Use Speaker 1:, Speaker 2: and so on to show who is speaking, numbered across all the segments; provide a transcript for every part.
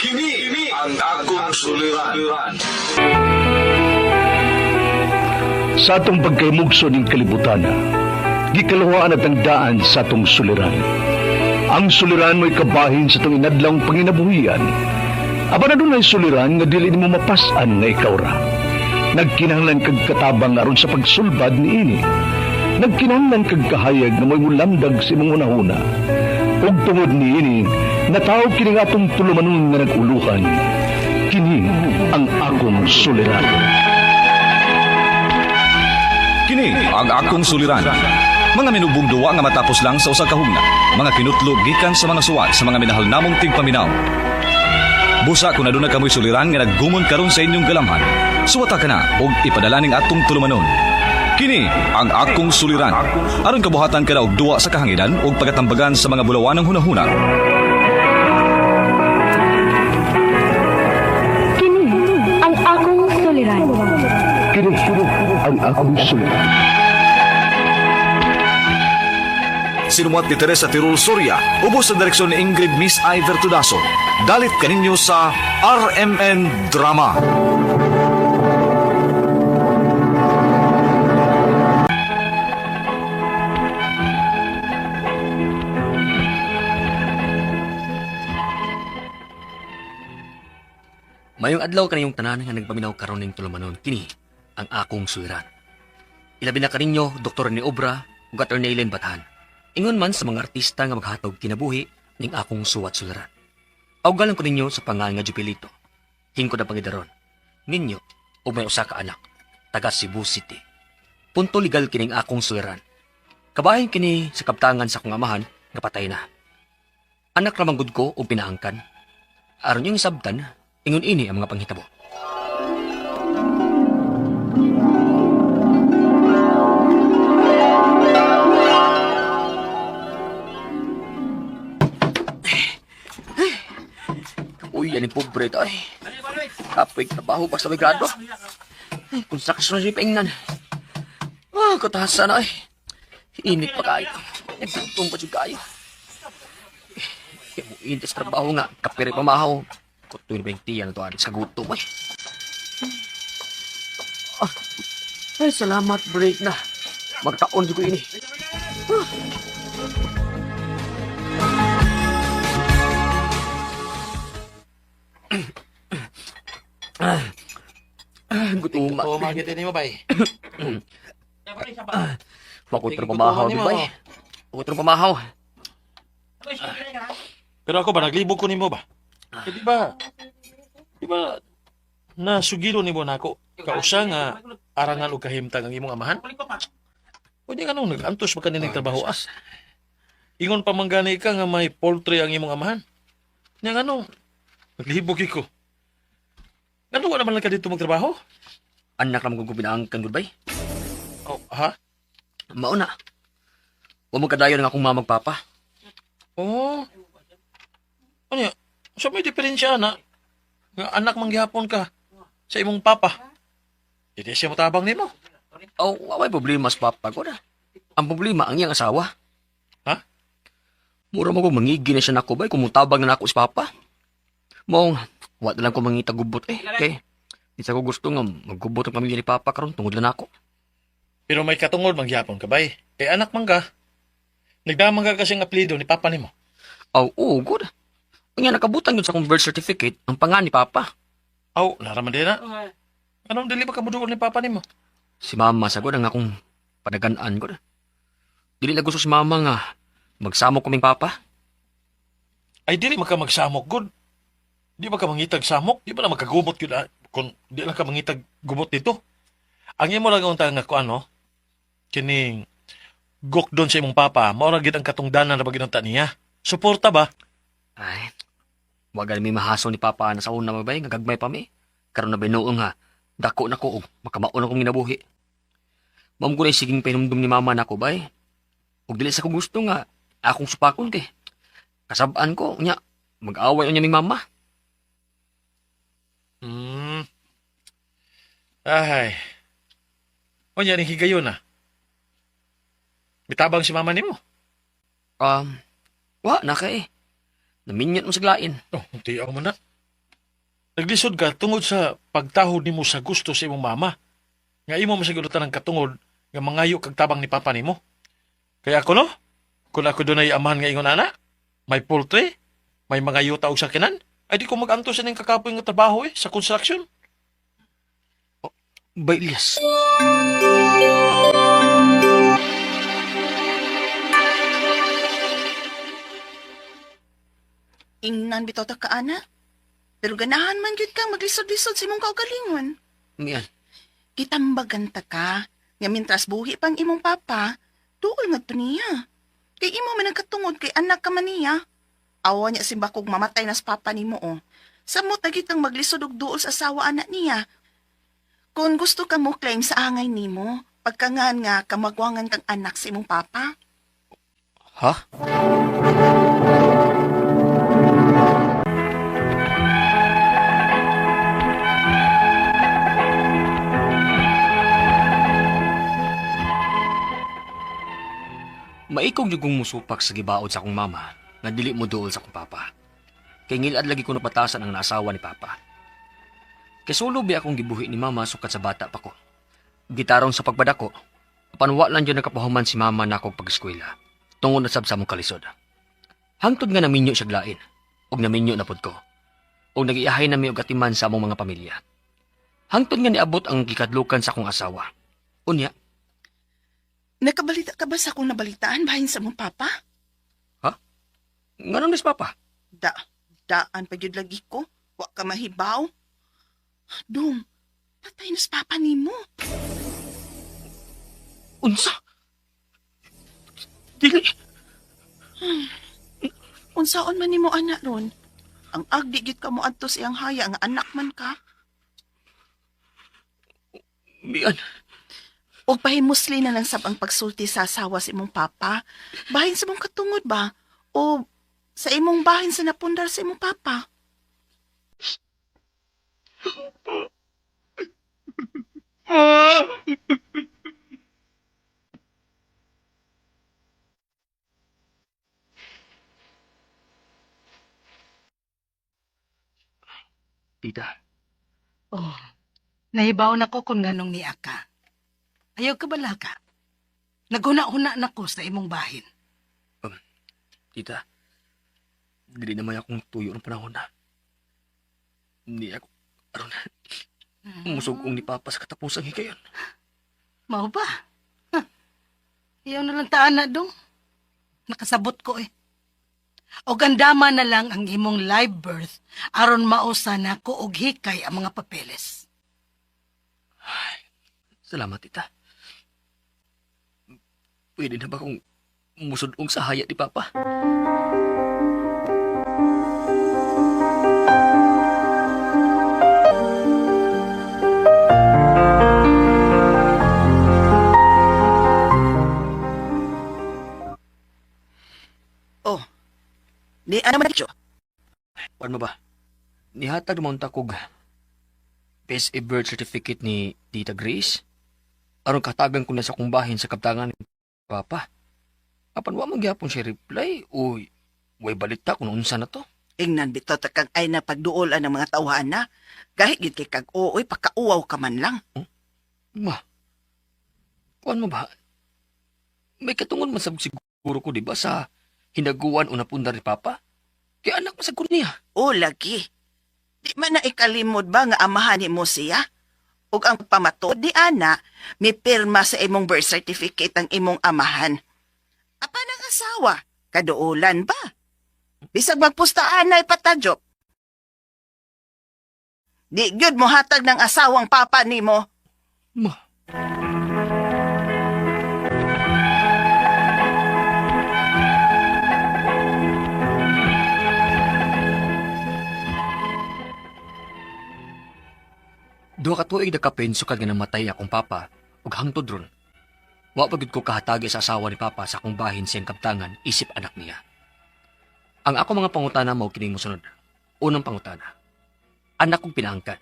Speaker 1: Kini ang akong suliran.
Speaker 2: Sa atong pagkaymugso ng kalibutan, gikalawaan at ang daan sa atong suliran. Ang suliran mo'y kabahin sa itong inadlang panginabuhian. Aba na doon ay suliran nga dili mo mapasan nga ikaw ra. Nagkinahanglan kag katabang aron sa pagsulbad ni ini. Nagkinahanglan kag kahayag na mo'y mulamdag sa imong unahuna. Ug tungod ni ini, natawag kini nga atong tulumanon nga nag-uluhan. Kini ang akong suliran.
Speaker 3: Kini ang akong suliran. Mga minubong duwa nga matapos lang sa usa ka hugna. Mga kinutlog gikan sa mga suwat sa mga minahal namong tigpaminaw. Busa kung aduna kamoy suliran nga naggumon karon sa inyong galamhan. Suwata ka na og ipadala ning atong tulumanon. Kini ang akong suliran. Aron kabuhatan ka na og duwa sa kahanginan og pagatambagan sa mga bulawanang hunahuna.
Speaker 4: Kini ang akong suliran.
Speaker 2: Kini ang akong suliran.
Speaker 3: Sinumat ni Teresa Tirul Soria, ubos sa direksyon ni Ingrid Miss Iver Tudaso. Dalit kaninyo sa RMN Drama.
Speaker 5: Mayong adlaw kaniyong tanan nga nagpaminaw karon ning tulumanon. Kini ang akong suliran. Ilabi na kaninyo Dr. ni Obra ug Attorney Ellen Bathan. Ingon man sa mga artista nga maghatag kinabuhi ning akong suwat suliran. Awgalan ko ninyo sa pangalan nga Jupilito. Hingkod ang pangidaron. Ninyo ug may usa ka anak, taga Cebu City. Punto legal kining akong suliran. Kabahin kini sa kaptangan sa akong amahan nga patay na. Anak ramang gud ko ug pinaangkan. Aron yung sabtan, ingon ini ang mga panghitabo. Uy, yan yung pobre ito ay. Kapag trabaho pa sa may grado. Ay, kung sakas na siya paingnan. Katahasan na ay. Init pa kayo. Nagtutong pa siya kayo. Init sa trabaho nga. Kapiri pamahaw. Kutoy na 20 yan ito sa gutom ay. Ay, salamat break na. Magkaon ko ini. Gutom.
Speaker 6: Oo, magit ini mo, bay.
Speaker 5: Bakit rin pamahaw, di ba? Bakit rin pamahaw?
Speaker 6: Pero ako ba, naglibog ko nimo ba? Eh, di ba, nasugilo nimo na ako, kausa nga, arangan o kahimtang ang imong amahan? Pwede ka nung nag-antos ba kanilang trabaho as? Ingon pa man gani ka nga may poultry ang imong amahan. Nga ano, naglibog ko. Ano ka naman lang ka dito magtrabaho?
Speaker 5: Anak naman kong pinaangkan, goodbye.
Speaker 6: Oh, ha?
Speaker 5: Mauna. Huwag mo kadayo ng akong mamagpapa.
Speaker 6: Oh. Ano yan? So may diferensya na nga anak manggihapon ka sa imong papa. Hindi siya matabang nimo.
Speaker 5: Oh, may problema sa papa ko na. Ang problema ang iyang asawa.
Speaker 6: Ha?
Speaker 5: Mura mo kong mangigi na siya nako ba kung mutabang na ako sa papa. Mong, wala lang ko mangita gubot eh. Okay. Di sa ko gusto nga maggubot ang pamilya ni papa karon tungod lang ako.
Speaker 6: Pero may katungod manggihapon ka ba eh? Eh anak man ka. Nagdamang ka kasing apelido ni papa nimo.
Speaker 5: Oh, oo, good. Kanya nakabutan yun sa akong birth certificate ang pangan ni papa.
Speaker 6: Aw, naraman din na. Anong dili ba kamuduol ni papa nimo?
Speaker 5: Si mama sa ang akong padaganaan ko na. Dili na gusto si mama nga magsamok kaming papa.
Speaker 6: Ay dili man ka magsamok good. Di ba ka mangitag samok? Di ba na magkagumot yun kung di lang ka mangitag gumot dito? Ang imo lang unta nga ko ano, kining gok doon sa imong papa, mao ra gid ang katungdanan na paginunta niya. Suporta ba?
Speaker 5: Ay, wag mi mahaso ni papa na sa una mabay nga gagmay pa mi. Karon na binuong ha. Dako na ko og makamaon akong ginabuhi. Ma'am ko na siging pinumdum ni mama nako bay. Ug dili sa ko gusto nga akong supakon kay kasabaan ko nya mag-away unya ming mama.
Speaker 6: Ay. O yan, higayon na. Bitabang si mama nimo.
Speaker 5: Wa na kay. Naminyot mo sa glain.
Speaker 6: Oh, hindi ako man na. naglisod ka tungod sa pagtahod nimo sa gusto sa imong mama. Nga imo masigurutan ng katungod nga mangayo kag tabang ni papa nimo. Kaya ako no, kung ako doon ay amahan nga ingon ana, may poultry, may mga yuta og sakinan, ay di ko mag-anto sa ning kakapoy nga trabaho sa construction.
Speaker 5: Ba, Elias?
Speaker 7: Ingnan bitaw ta ka ana. Pero ganahan man gyud kang maglisod-lisod sa imong kaugalingon.
Speaker 5: Mian,
Speaker 7: Gitambagan ta ka nga mintras buhi pang imong papa, duol nga niya. Kay imo man nagkatungod kay anak ka man niya. Awa niya simbakog mamatay na sa papa nimo oh. Samot na gyud kang maglisod og duol sa asawa anak niya. Kung gusto ka mo claim sa angay nimo, pagkangan nga kamagwangan kang anak sa imong papa,
Speaker 5: ha? Maikog yung kong musupak sa gibaod sa akong mama nga dili mo duol sa akong papa. Kay ngilad lagi ko napatasan ang naasawa ni papa. Kay sulubi akong gibuhi ni mama sukat sa bata pa ko. Gitarong sa pagpadako, panwa lang dyan nakapahuman si mama na akong pag-eskwela, tungod na sab sa mong kalisod. Hangtod nga naminyo siya glain, og naminyo na pod ko, og nag-iahay na mi og atiman sa among mga pamilya. Hangtod nga niabot ang gikadlukan sa akong asawa. Unya,
Speaker 7: nakabalita ka ba sa akong nabalitaan bahin sa mong papa?
Speaker 5: nga nang nis papa?
Speaker 7: Daan pa gyud lagi ko. Wa ka mahibaw. Dong, patay na sa papa nimo.
Speaker 5: Unsa? Dili.
Speaker 7: Unsaon man nimo anak ron? Ang agdi gyud ka mo adto sa iyang haya nga anak man ka.
Speaker 5: Mian,
Speaker 7: Og pahimusli na lang sab ang pagsulti sa asawa sa imong papa. Bahin sa imong katungod ba? O sa imong bahin sa napundar sa imong papa?
Speaker 5: tita.
Speaker 8: Oh, nahibaw na ko kung nganong niya ka. Ayaw ka bala ka. Naguna-una na ko sa imong bahin.
Speaker 5: Tita, dili naman akong tuyo ng panahon na. Hindi ako, aron na, musog kong ni Papa sa katapusang higayon.
Speaker 8: Mao ba? Huh. Ayaw na lang taan na dong. Nakasabot ko eh. O gandama na lang ang imong live birth aron mausa na ko og hikay ang mga papeles.
Speaker 5: Salamat, tita. Pwede na ba kung musudong sa haya ni Papa?
Speaker 7: Oh, di ano man ito?
Speaker 5: Paano ba? Nihatag naman takog PSA birth certificate ni Tita Grace. Aron katagan ko na sa kong bahin sa kaptangan ni Papa. Apan wa man gyapon siya reply. Uy, way balita kung unsa na to.
Speaker 7: Ingnan bitaw ta kang ay na pagduolan ng mga tawhan na. Kahit gid kay kag ooy pakauwaw ka man lang.
Speaker 5: Ma, kuan mo ba? May katungod man sab siguro ko, di ba, sa hinaguan o napundar ni Papa? Kaya anak masag ko niya.
Speaker 7: O lagi. Di man na ikalimod ba nga amahan mo siya? Ug ang pamatod di ana, may pirma sa imong birth certificate ang imong amahan. Apa ng asawa? Kaduulan ba? Bisag magpustaan na ipatadyo. Di gyud mo hatag ng asawang papa nimo.
Speaker 5: Ma, duha ka tuig nakapenso kad nga namatay akong papa ug hangtod ron. Wa pa gid ko kahatagi sa asawa ni Papa sa akong bahin siyang kaptangan isip anak niya. Ang ako mga pangutana mao kining mosunod. Unang pangutana. Anak kong pinangkan.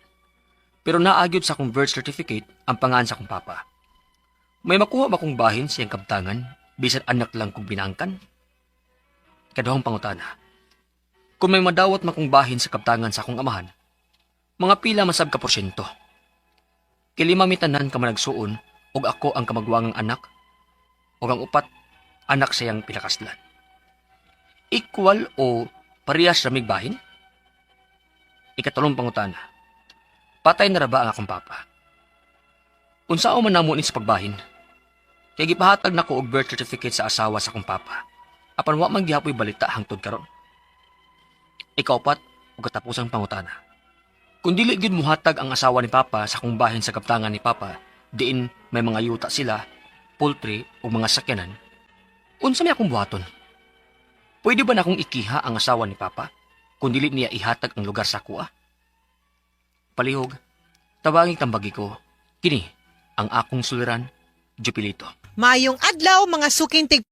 Speaker 5: Pero naagyod sa akong birth certificate ang pangalan sa akong papa. May makuha ba kong bahin siyang kaptangan bisan anak lang kong pinangkan? Ikaduhang pangutana. Kung may madawat makong bahin sa kaptangan sa akong amahan, Mga pila masab ka porsyento. Kilima mitanan ka managsuon ug ako ang kamagwangang anak ug ang upat anak sayang pinakaslan. Equal o parehas ra mig bahin? Ikatulong pangutana. Patay na ra ba ang akong papa? Unsao man namo ni sa pagbahin? Kay gipahatag nako og birth certificate sa asawa sa akong papa. Apan wa man gihapoy balita hangtod karon. Ikaupat ug katapusang pangutana. Kung dili gyud muhatag ang asawa ni papa sa akong bahin sa kaptangan ni papa, diin may mga yuta sila, poultry o mga sakyanan, unsa may akong buhaton? Pwede ba na akong ikiha ang asawa ni papa kung dili niya ihatag ang lugar sa kuha? Palihog, tabanging tambagi ko, kini ang akong suliran, Jupilito.
Speaker 9: Mayong adlaw mga sukintig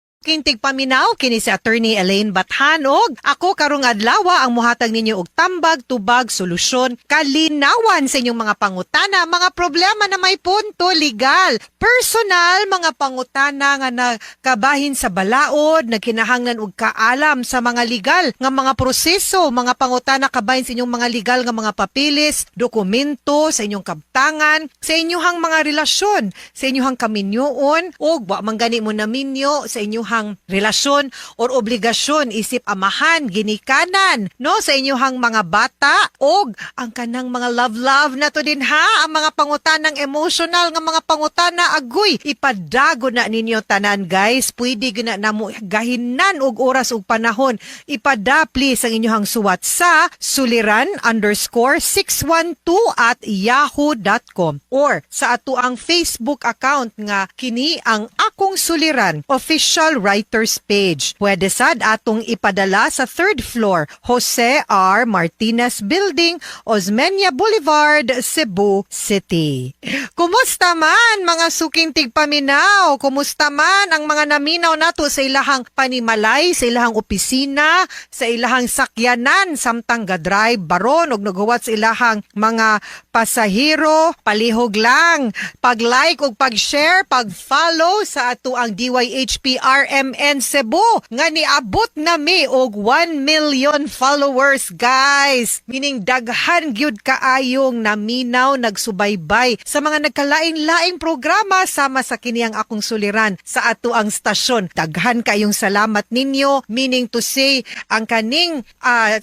Speaker 9: paminaw kini si Attorney Elaine Bathanog. Ako karong adlaw ang muhatag ninyo og tambag, tubag, solusyon, kalinawan sa inyong mga pangutana, mga problema na may punto legal, personal, mga pangutana nga nakabahin sa balaod, nagkinahanglan og kaalam sa mga legal nga mga proseso, mga pangutana kabahin sa inyong mga legal nga mga papilis, dokumento sa inyong kabtangan, sa inyong mga relasyon, sa inyong kaminyoon, o wa man gani mo na minyo sa inyong relasyon or obligasyon isip amahan, ginikanan, no, sa inyong mga bata, og ang kanang mga love na to din ha, ang mga pangutanang emotional nga mga pangutana, agoy, ipadago na ninyo tanan guys, pwede gina namo gahinan og oras og panahon, ipadapli sa inyong suwat sa suliran_612@yahoo.com or sa ato ang Facebook account nga kini ang Akong Suliran official writers page. Pwede sad atong ipadala sa 3rd floor, Jose R. Martinez Building, Osmeña Boulevard, Cebu City. Kumusta man mga suking tigpaminaw? Kumusta man ang mga naminaw nato sa ilahang panimalay, sa ilahang opisina, sa ilahang sakyanan, samtang ga-drive baron og naghuwat sa ilahang mga pasahero? Palihog lang. Pag-like ug pag-share, pag-follow sa ato ang DYHP RMN Cebu nga niabot na mi og 1 million followers guys. Meaning daghan gyud kaayong naminaw nagsubaybay sa mga nagkalain-laing programa sama sa kini ang Akong Suliran sa ato ang stasyon. Daghan kayong salamat ninyo, meaning to say ang kaning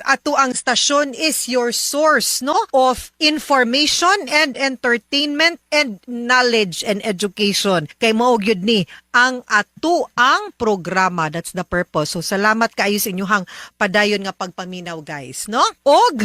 Speaker 9: ato ang stasyon is your source no of information and entertainment and knowledge and education. Kay mao gyud ni ang ato ang programa. That's the purpose. So salamat kaayo sa inyong padayon nga pagpaminaw guys, no? Og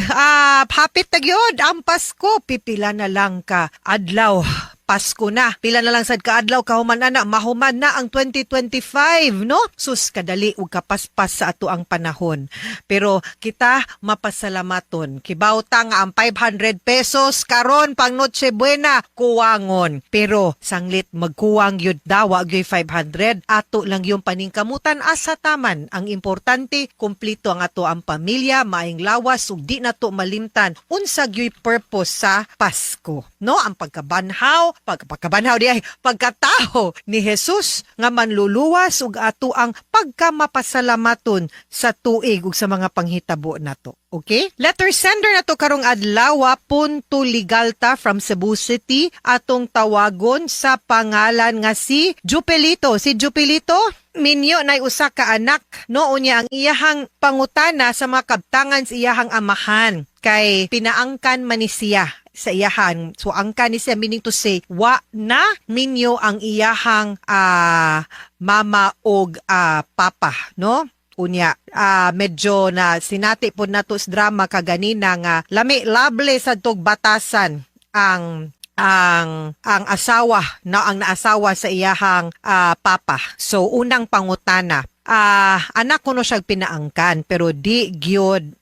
Speaker 9: hapit na gyud ang Pasko, pipila na lang ka adlaw. Pasko na. Pila na lang sad kaadlaw kahuman na mahuman na ang 2025, no? Sus kadali ug kapaspas sa ato ang panahon. Pero kita mapasalamaton. Kibawta nga ang 500 pesos karon pang Noche Buena kuwangon. Pero sanglit magkuwang gyud dawa gyud 500 ato lang yung paningkamutan asa taman. Ang importante kumpleto ang ato ang pamilya, maayong lawas ug di nato malimtan unsa gyud purpose sa Pasko, no? Ang pagkabanhaw pagkataho ni Jesus nga manluluwas ug ato ang pagkamapasalamaton sa tuig ug sa mga panghitabo nato. Okay? Letter sender nato karong adlaw punto legalta from Cebu City atong tawagon sa pangalan nga si Jupilito. Si Jupilito minyo nay usa ka anak no unya ang iyahang pangutana sa mga kabtangan sa iyahang amahan kay pinaangkan man ni siya sa iyahan. So angkan ni siya meaning to say wa na minyo ang iyahang mama og papa no. Unya, medyo na sinati po nato sa drama kaganina nga lami lable sa tog batasan ang asawa na ang naasawa sa iyahang papa. So unang pangutana, anak ko no siya pinaangkan pero di gyud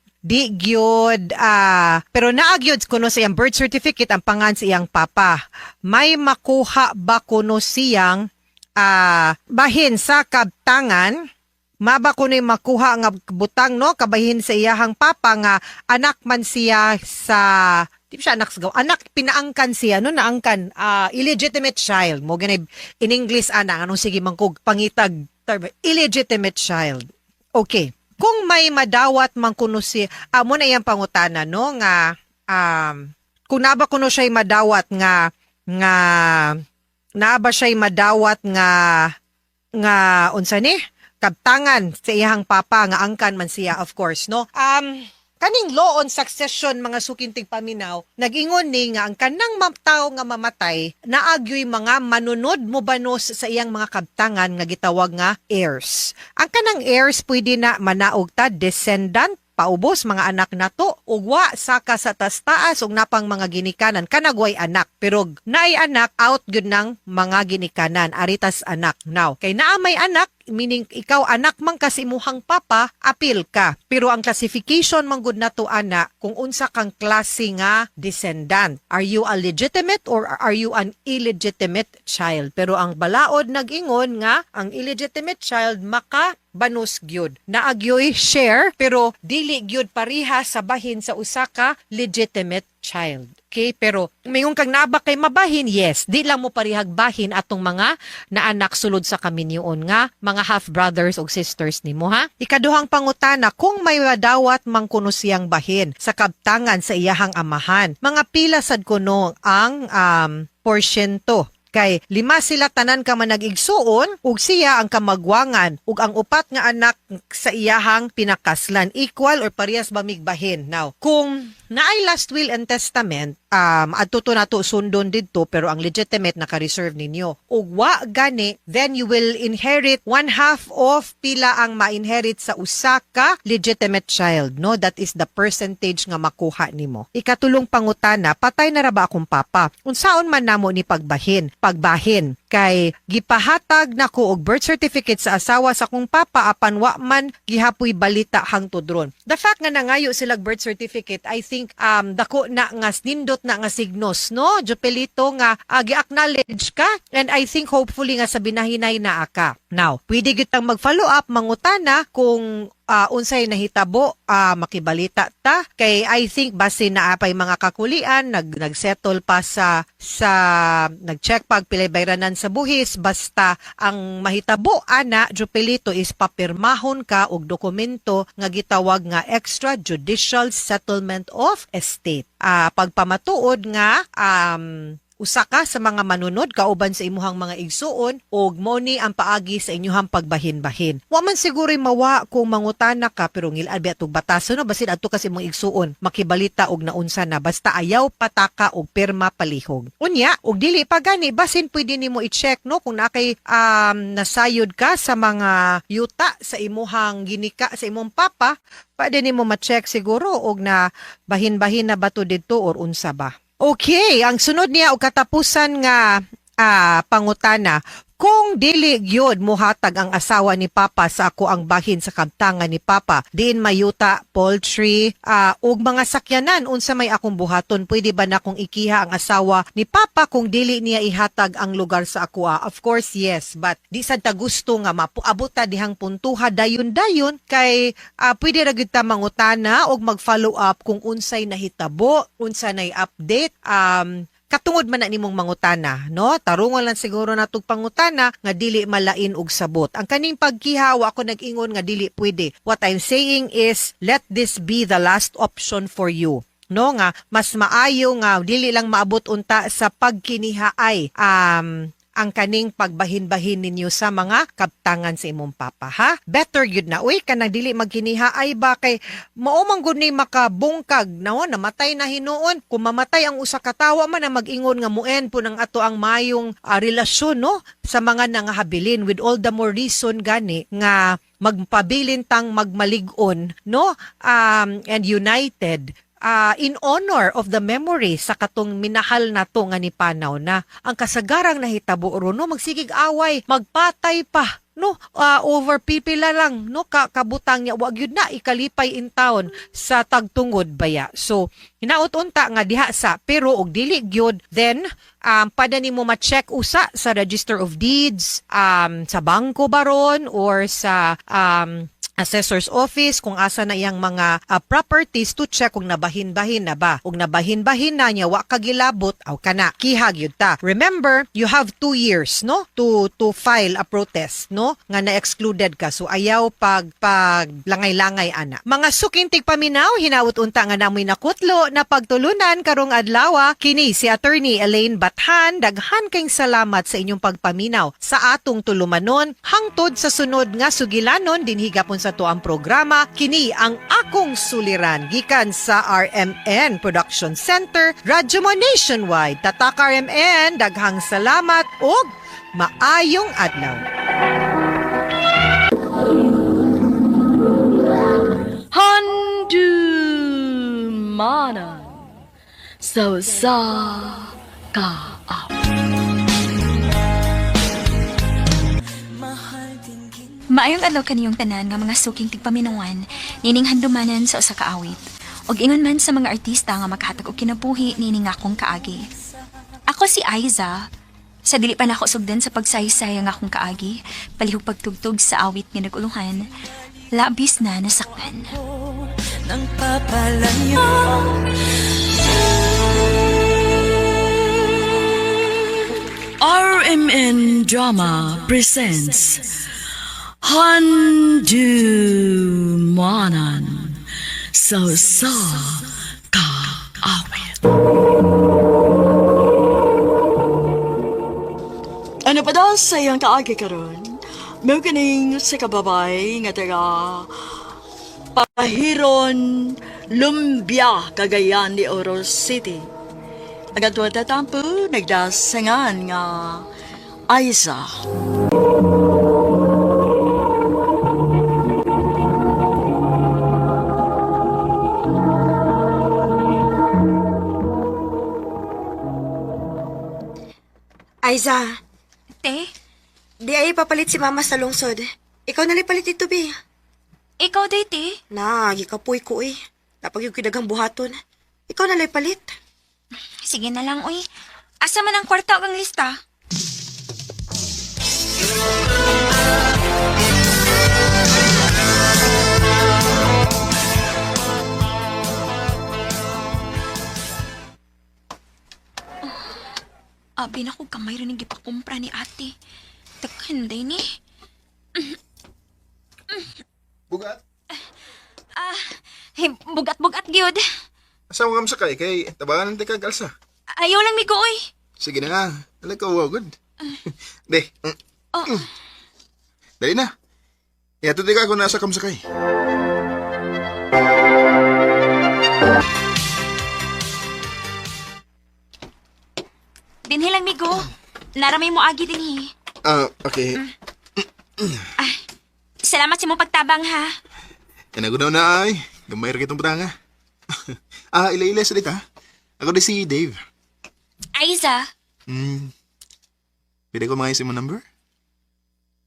Speaker 9: pero naagyod kuno sa iyang birth certificate ang pangan sa iyang papa. May makuha ba kuno siyang bahin sa kabtangan? Maba kuno makuha nga butang no kabahin sa iyahang papa nga anak man siya sa di siya anak anak pinaangkan siya no naangkan illegitimate child mo ganay in English anong sige mangkog pangitag term illegitimate child. Okay. Kung may madawat man kuno si amo na iyang pangutana no nga kung naba kuno siya madawat nga naaba siya madawat nga unsa ni kabtangan sa iyang papa nga angkan man siya, of course, no. Kaning law on succession mga sukintig paminaw, nag-ingon ni nga ang kanang tawo nga mamatay naagyoy mga manunod mo banos sa iyang mga kabtangan nga gitawag nga heirs. Ang kanang heirs pwede na manaog ta descendant, paubos mga anak nato, ugwa saka sa taas-taas ug napang mga ginikanan kanagway anak, pero naay anak out gyud ng mga ginikanan, aritas anak. Now kay naa may anak, meaning ikaw anak man kasi imuhang papa, appeal ka. Pero ang classification man gud nato ana kung unsa kang klase nga descendant. Are you a legitimate or are you an illegitimate child? Pero ang balaod nag-ingon nga ang illegitimate child maka banos gyud. Naagyoy share pero dili gyud pareha sa bahin sa usa ka legitimate child. Okay, pero mayong kang naba kay mabahin, yes, di lang mo parihag bahin atong mga naanak sulod sa kaminyoon nga mga half brothers o sisters nimo, ha. Ikaduhang pangutana, kung may madawat mang kuno siyang bahin sa kabtangan sa iyahang amahan, mga pila sad kuno ang porsyento. Kay 5 sila tanan ka man nag-igsuon ug siya ang kamagwangan ug ang upat nga anak sa iyahang pinakaslan, equal or parehas ba migbahin. Now kung naay last will and testament, adto to nato sundon didto, pero ang legitimate naka-reserve ninyo ug wa gani, then you will inherit 1/2 of pila ang ma-inherit sa usa ka legitimate child, no. That is the percentage nga makuha nimo. Ikatulong pangutana, patay na ra ba akong papa? Unsaon man namo ni pagbahin kay gipahatag nako og birth certificate sa asawa sa kong papa apan wa man gihapoy balita hangtod ron. The fact nga nangayo sila birth certificate, I think dako na nga nindot na nga signos, no, Jopelito, nga gi-acknowledge ka, and I think hopefully nga sa binahinay na aka. Now pwede gyud mag-follow up mangutana kung unsay nahitabo, makibalita ta, kay I think base na apay mga kakulian nagsettle pa sa nag-check pag pilay bayranan sa buhis, basta ang mahitabo ana Jopelito is papirmahon ka og dokumento nga gitawag nga extrajudicial settlement of estate. Pagpamatuod nga usa ka sa mga manunod kauban sa imuhang mga igsuon og mo ni ang paagi sa inyuhang pagbahin-bahin. Wa man siguro mawa kung mangutana ka, pero ngilad atong batason no, basin adto kasi imong igsuon makibalita og naunsa na, basta ayaw pataka og pirma palihog. Unya og dili pa gani, basin pwede nimo i-check, no, kung nakay nasayod ka sa mga yuta sa imuhang ginika sa imong papa, pwede nimo ma-check siguro og na bahin-bahin na bato didto or unsa ba. Okay, ang sunod niya o katapusan nga pangutana, kung dili gyud mohatag ang asawa ni Papa sa ako ang bahin sa kabtangan ni Papa, diin mayuta, poultry, ug mga sakyanan, unsa may akong buhaton, pwede ba na kung ikiha ang asawa ni Papa kung dili niya ihatag ang lugar sa ako? Of course, yes, but di sad ta gusto nga mapuabot ta dihang puntuha dayon-dayon, kay pwede ra gyud ta mangutana og mag-follow up kung unsay nahitabo, unsa nay update, katungod man na nimong mangutana, no? Tarungon lang siguro natong pangutana nga dili malain og sabot. Ang kaning pagkihawa ako nag-ingon nga dili pwede. What I'm saying is, let this be the last option for you. No, nga mas maayo nga dili lang maabot unta sa pagkinihaay ang kaning pagbahin-bahin ninyo sa mga kabtangan sa imong papa, ha? Better yun na, uy, kanang dili magkinihaay ba, kay maumang gud ni makabungkag, no? Namatay na hinuon, kung mamatay ang usa ka tawo man na mag-ingon nga muen po ng ato ang mayong relasyon, no, sa mga nangahabilin, with all the more reason gani nga magpabilin tang magmalig-on, no, and united, in honor of the memory sa katong minahal na to nga ni Panaw na ang kasagarang nahitabo ron, no, magsigig away, magpatay pa, no, over pipila lang, no, kabutang niya, wag yun na ikalipay in town sa tagtungod baya. So hinaut-unta nga diha sa, pero og dili gyud, then pada nimo ma-check usa sa Register of Deeds, sa bangko baron or sa assessor's office kung asa na iyang mga properties to check kung nabahin-bahin na ba. Kung nabahin-bahin na niya, wa kagilabot, aw kana, kihag yun ta. Remember, you have 2 years, no? To file a protest, no? Nga na-excluded ka. So, ayaw pag langay-langay, ana. Mga sukintig paminaw, hinawot unta nga namoy nakutlo na pagtulunan karong adlawa, kini si Attorney Elaine Bathan, daghan kayong salamat sa inyong pagpaminaw sa atong tulumanon, hangtod sa sunod nga sugilanon, dinhigapon sa to ang programa, kini ang Akong Suliran, gikan sa RMN Production Center, Radyo Mo Nationwide. Tatak RMN, daghang salamat ug maayong adlaw.
Speaker 4: Handumanan sa kaap.
Speaker 10: Maayong adlaw kaniyong tanan nga mga suking tigpaminawan nining handumanan sa usa ka awit. Og ingon man sa mga artista nga maghatag og kinabuhi nining akong kaagi. Ako si Aiza. Sa dili pa nako sugdan sa pagsaysay ang akong kaagi, palihog pagtugtog sa awit nga naguluhan, labis na nasaktan.
Speaker 11: Nang papalanyo RMN Drama presents Handumanan sa kaawit. Ano pa daw sa iyang kaagi karon? May kaning sa kababay nga taga Pahiron, Lumbia, Cagayan de Oro City. Agad tuwa tatampo, nagdasangan nga Aiza.
Speaker 12: Aiza,
Speaker 10: Te,
Speaker 12: di ay papalit si mama sa lungsod. Ikaw na palit ito, be.
Speaker 10: ikaw day, te.
Speaker 12: Gikapoy ko eh. Napag yung kidagang buhaton. Ikaw na palit.
Speaker 10: Sige na lang, uy. Asa man ang kwarta kang lista? Abi na ko kamay rin yung gipakumpra ni ate. Taghanday ni.
Speaker 13: Bugat?
Speaker 10: Bugat-bugat, gyud.
Speaker 13: Asa mo kam sakay kay tabangan ng kag alsa.
Speaker 10: Ayaw lang mi ko, uy.
Speaker 13: Sige na nga. Alam ko, wow, good. De. Dali na. Ihatod ka kung nasa kam sakay.
Speaker 10: Dinhi lang, migo. Naramay mo agi din,
Speaker 13: Okay.
Speaker 10: Salamat sa mong pagtabang, ha?
Speaker 13: Nagunaw na ay. Gamay rin itong branga. Ila-ila sa dita. Ako di si Dave.
Speaker 10: Aiza.
Speaker 13: Pwede ko mga mo number?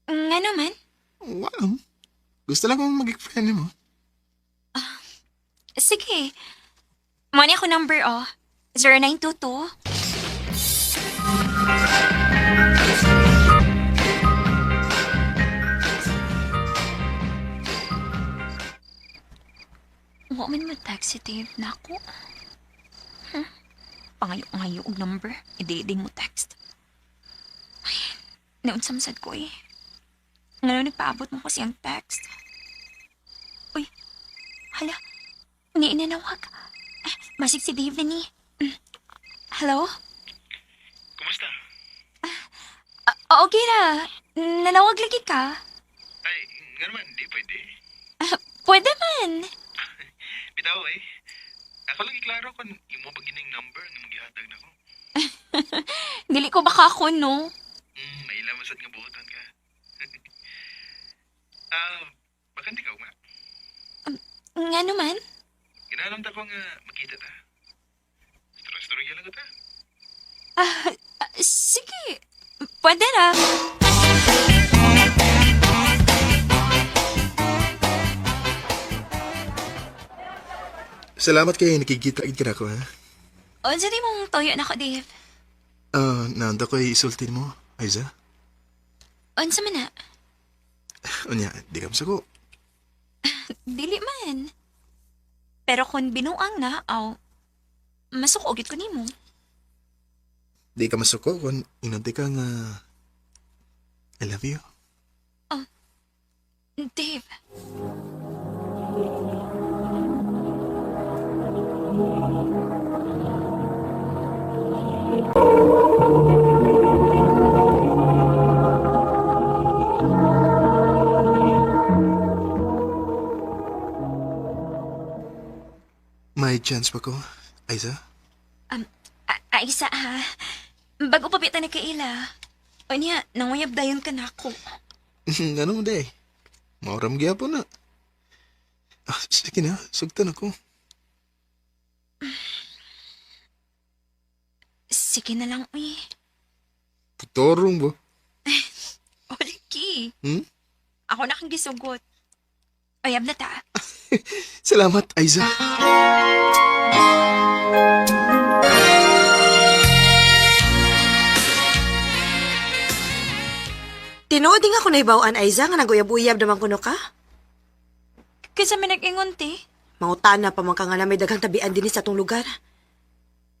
Speaker 10: Nga naman?
Speaker 13: Wow. Gusto lang kong mag-friend mo.
Speaker 10: Sige. Mani ako number, 0922. Huwag man mag-text si Dave na ako. Pangayo-ngayo og number. Ididing mo text. Ay, naunsamsad ko eh. Ngayon nagpaabot mo ko siyang text. Uy, hala. Ninanawag. Masig si Dave na ni. Hello?
Speaker 14: Kumusta?
Speaker 10: Okay na. Nanawag lagi ka.
Speaker 14: Ay, nga naman, di pwede.
Speaker 10: Pwede man.
Speaker 14: Bitaw eh. Ako lang iklaro kung imo ba gining number nga magihatag na ko.
Speaker 10: Dili ko baka ako, no?
Speaker 14: Maila masad nga buotan ka. Baka hindi ka nga.
Speaker 10: Nga naman?
Speaker 14: Ginalam ta ko nga makita ta. Storya lang ta.
Speaker 10: Sige. Pwede na.
Speaker 13: Salamat kay nakikita-kit ka na ako, ha?
Speaker 10: O, di mong toyo na ko, Dave.
Speaker 13: Naanda ko isultin mo, Aiza.
Speaker 10: Unsa man na?
Speaker 13: Unya, di ka masako.
Speaker 10: Dili man. Pero kung binuang na, masukogit ko nimo.
Speaker 13: Di ka masuko kung inunti ka nga I love you.
Speaker 10: Dave.
Speaker 13: May chance pa ko, Aiza?
Speaker 10: Aisa ha. Bago pa bita ni Kaila. O niya, nanguyab dayon ka na ako.
Speaker 13: Ano mo, day? Mauram gyapon na. Sige na, sugtan ako.
Speaker 10: Sige na lang, uy.
Speaker 13: Putorong ba?
Speaker 10: Olki.
Speaker 13: Hmm?
Speaker 10: Ako na kang gisugot. Uyab na ta.
Speaker 13: Salamat, Aiza.
Speaker 12: Tinuod din ako na ibawaan, Aiza, nga naguyab-uyab naman kuno ka.
Speaker 10: Kasi may nag-ingon, ti.
Speaker 12: Mangutana pa man ka nga na may daghang tabian din sa atong lugar.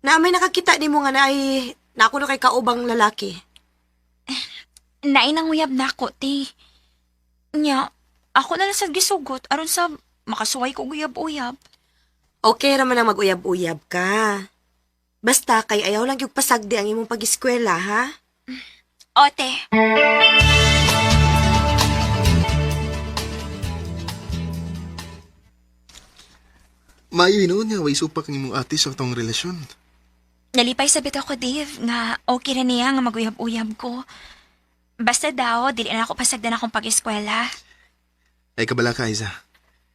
Speaker 12: Na may nakakita ni mo nga na ay na ako na kay kaubang lalaki.
Speaker 10: Nainang uyab na ako, ti. Nya, ako na lang sa gisugot aron sa makasuway ko uyab-uyab.
Speaker 12: Okay raman ang mag-uyab-uyab ka. Basta kay ayaw lang yung pasagdi ang imong pag-eskwela, ha?
Speaker 10: Ote.
Speaker 13: Maayo hinoon nga, way supak ng imong ate sa atong relasyon.
Speaker 10: Nalipay sabit ako, Dave, nga okay na niya nga mag-uyab-uyab ko. Basta daw, dili na ako pasagdan akong pag-eskwela.
Speaker 13: Ay kabala ka, Aiza.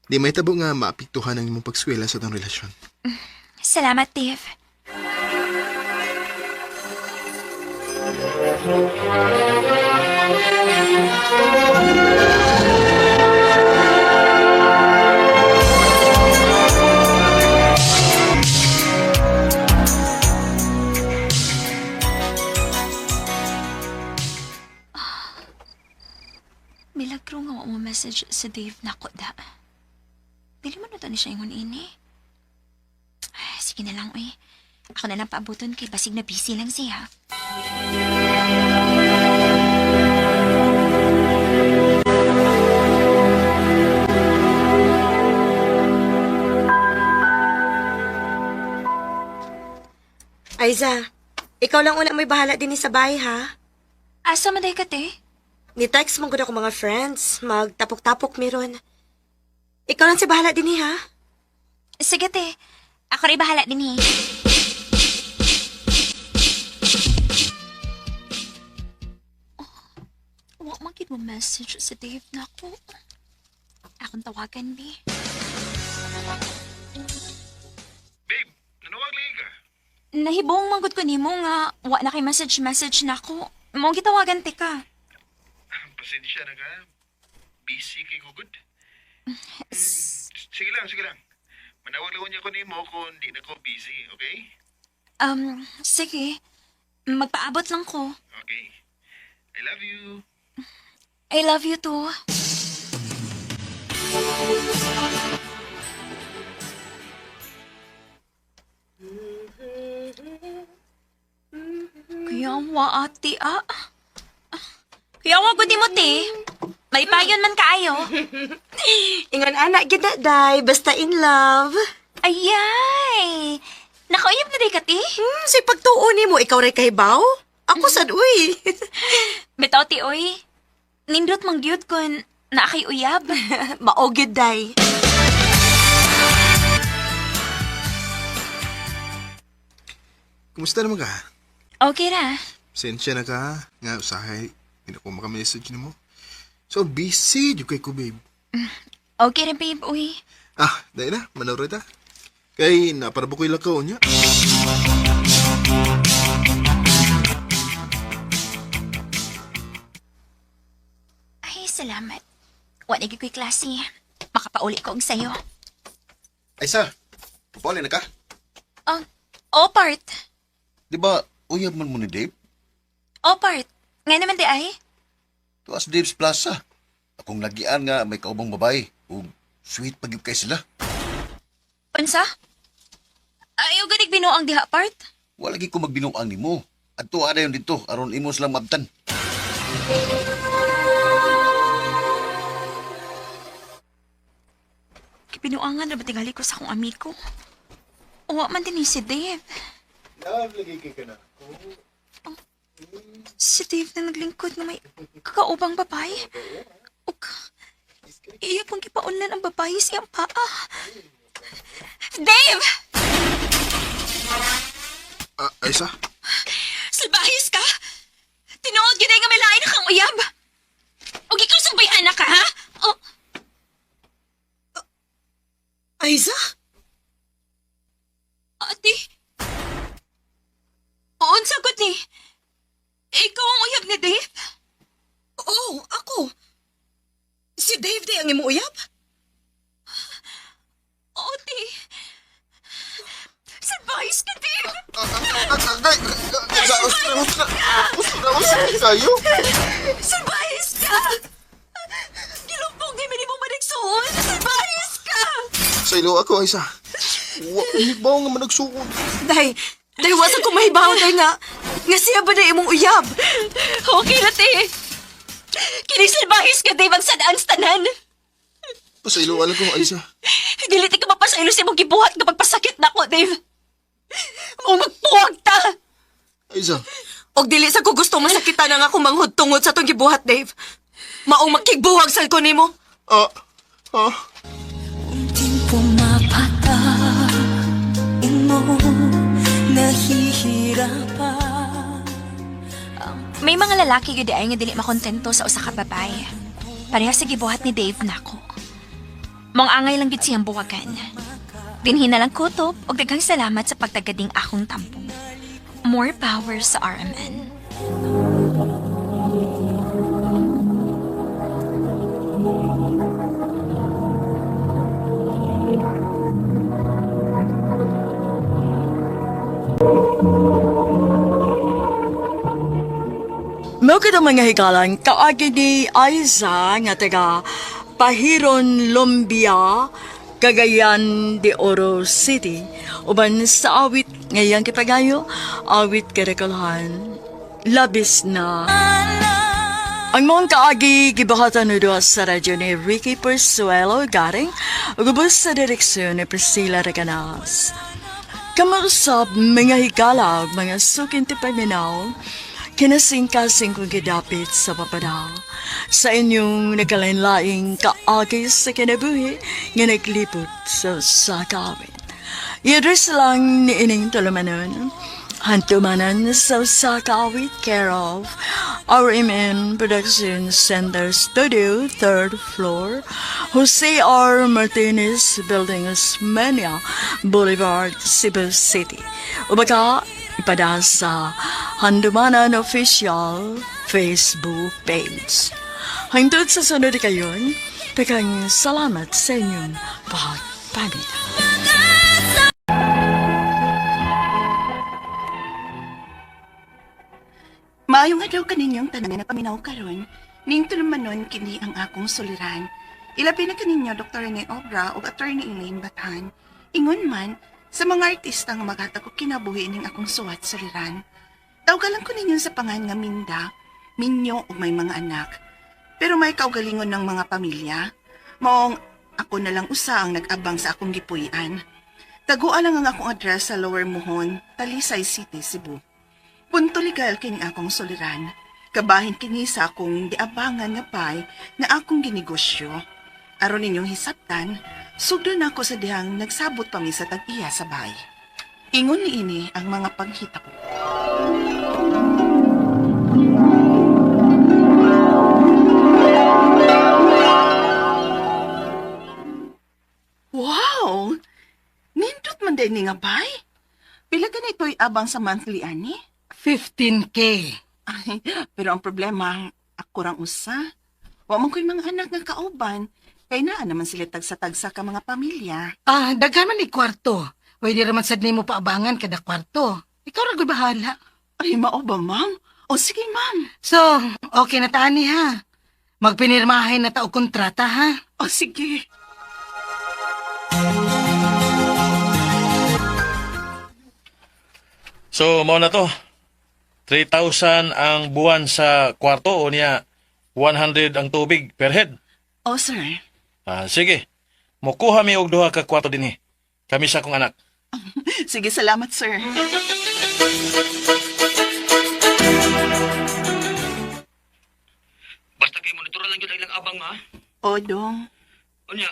Speaker 13: Di may tabo nga maapiktuhan ang imong pagskwela sa atong relasyon.
Speaker 10: Salamat, Dave. Milagro nga mo message sa Dave na ko da. Dili man ito ni siya yung ini. Sige na lang, uy. Ako na lang paabuton kay basig na busy lang siya.
Speaker 12: Aiza, ikaw lang una may bahala din sa bahay, ha?
Speaker 10: Asa maday ka, te?
Speaker 12: Ni-text mo gud ako mga friends. Magtapok-tapok meron. Ikaw lang si bahala din, ha?
Speaker 10: Sige, te. Ako rin bahala din, Wa magid mo message sa Dave na ako. Akong tawagan, bi.
Speaker 14: Babe, nanawag lagi ka.
Speaker 10: Nahibong manggod ko nimo nga wa na kay message na ako. Mong gitawagan ti ka.
Speaker 14: Pasensya na ka. Busy kay gugod. Sige lang. Manawag lang niya ko nimo kung di na ko busy, okay?
Speaker 10: Sige. Magpaabot lang ko.
Speaker 14: Okay. I love you.
Speaker 10: I love you too. Kaya wa ate Kaya wa gudi mo te. May payon man kaayo.
Speaker 12: Ingon anak gid day, basta in love.
Speaker 10: Ayay. Nakauyab na day ka ti?
Speaker 12: Si pagtuon nimo ikaw ray kahibaw? Ako sad uy.
Speaker 10: Bitaw ti oy. Nindot mang gyud kon na kay uyab.
Speaker 12: Mao gyud day.
Speaker 13: Kumusta naman ka?
Speaker 10: Okay ra.
Speaker 13: Sensya na ka, nga usahay. Hindi ko makamessage ni mo. So busy, di ko babe.
Speaker 10: Okay ra babe, uy.
Speaker 13: Dahil na, manawra ta. Kay naparabukoy lang ka niya.
Speaker 10: Ay, salamat. Wa nagi ko'y klase. Makapauli ko og sayo.
Speaker 15: Aisa, pauli na ka?
Speaker 10: Part.
Speaker 15: Di ba, uyab man mo ni Dave?
Speaker 10: Part. Nga naman di ay?
Speaker 15: Tuas Dave's Plaza. Akong lagian nga may kaubang babae. Ug Sweet pag kay sila.
Speaker 10: Unsa? Ayaw ganig binuang diha part?
Speaker 15: Wala lagi ko magbinuang nimo. Adto ada yon dito aron imo silang mabtan.
Speaker 10: Kibinuangan na ba tingali ko sa akong amigo? Uwa man din ni si Dave.
Speaker 13: Lagi kay ka na.
Speaker 10: Si Dave na naglingkod na may kakaubang babae. Ug iya pang kipaunlan ang babae siyang paa. Dave!
Speaker 13: Aisa?
Speaker 10: Salbahis ka! Tinuod gina nga may lain na kang uyab! O ikaw sumbayan na ka, ha? O...
Speaker 12: Aiza?
Speaker 10: Ate? Oon sagot ni... Ikaw ang uyab ni Dave?
Speaker 12: Oo, ako. Si Dave di ang imo uyab?
Speaker 10: Ate... Salbahis ka, Dave!
Speaker 13: Kayo?
Speaker 10: Salbahis ka! Gilumpong ngayon mo managsuon! Salbahis ka!
Speaker 13: Sa ilo ako, Aisa. Hibaw nga managsukod.
Speaker 12: Day, wasan ko mahibaw day nga siya ba na imong uyab?
Speaker 10: Okay na, te. Kinisalbahis ka, Dave, ang sadaan sa tanan.
Speaker 13: Pasaylo wala ko, Aisa.
Speaker 10: Dili ka mapasaylo sa imong gibuhat kapag pasakit na ko, Dave. Mo magpuwag ta!
Speaker 13: Aisa.
Speaker 12: Og dili sa ko gusto masakita na nga akong manghud tungod sa tong gibuhat, Dave. Maong makigbuhag sa ko nimo.
Speaker 16: Pumapata imo nahihirapan.
Speaker 10: May mga lalaki gud ay nga dili makontento sa usa ka babae. Pareha sa gibuhat ni Dave nako. Mong angay lang gid siyang buwagan. Dinhi na lang kutob og daghang salamat sa pagtagading akong tampo. More power sa RMN.
Speaker 11: Mao kada mga higalan, kaagi ni Aiza nga taga Pahiron, Lumbia, Cagayan de Oro City. Uban sa awit ngayang kitagayo, awit karakalhan, labis na. Ang mga kaagi gibahatan no sa radyo ni Ricky Persuelo garing ugubos sa direksyon ni Priscilla Reganas. Kamarusab mga higala ug mga sukin ti paminaw, kinasing-kasing kong gidapit sa papadaw sa inyong nagkalain-laing kaagi sa kinabuhi nga naglipot sa sakawin. I-address lang ni ining tulumanon, hantumanan sa sakawit care of RMN Production Center Studio, 3rd floor, Jose R. Martinez Building, Osmeña Boulevard, Cebu City. Ubaga, ipada sa Handumanan Official Facebook page. Hangtod sa sunod kayon, tagang salamat sa inyong pagpamita.
Speaker 7: Maayong adlaw kaninyong tanan na paminaw karon, ning tulumanon kini ang akong suliran. Ilabi na kaninyo Dr. Rene Obra ug Attorney Elaine Batan. Ingon man sa mga artista nga maghatag og kinabuhi ning akong suwat suliran. Tawgalan ko ninyo sa pangan nga Minda, Minyo ug may mga anak. Pero may kaugalingon ng mga pamilya. Maong ako na lang usa ang nag-abang sa akong gipuy-an. Tagua lang ang akong address sa Lower Muhon, Talisay City, Cebu. Punto legal kini akong suliran. Kabahin kini sa akong diabangan nga pay nga akong ginegosyo. Aron ninyong hisabtan, sugdo na ako sa dihang nagsabot pa mi sa tag-iya sa bay. Ingon ni ini ang mga paghita ko. Wow! Nindot man din ni nga bay? Pila ka na ito'y abang sa monthly ani?
Speaker 8: 15K.
Speaker 7: Ay, pero ang problema, ako rang usa. Wa man ko'y mga anak nga kauban. Kay naa naman sila tagsa-tagsa ka mga pamilya.
Speaker 8: Daghan man ni kwarto. Pwede raman sad nimo paabangan kada kwarto. Ikaw ra gyud bahala.
Speaker 7: Ay, mao ba, ma'am? O sige, ma'am.
Speaker 8: So, okay na tani ha. Magpinirmahay na ta og kontrata ha.
Speaker 7: O sige.
Speaker 6: So, mao na to. 3,000 ang buwan sa kwarto o niya 100 ang tubig per head.
Speaker 7: Oh, sir.
Speaker 6: Sige. Mukuha mi og duha ka kwarto dinhi. Kami sa akong anak.
Speaker 7: Sige, salamat, sir.
Speaker 5: Basta kay monitoran lang yun ang ilang abang, ma.
Speaker 7: O, dong.
Speaker 5: Unya,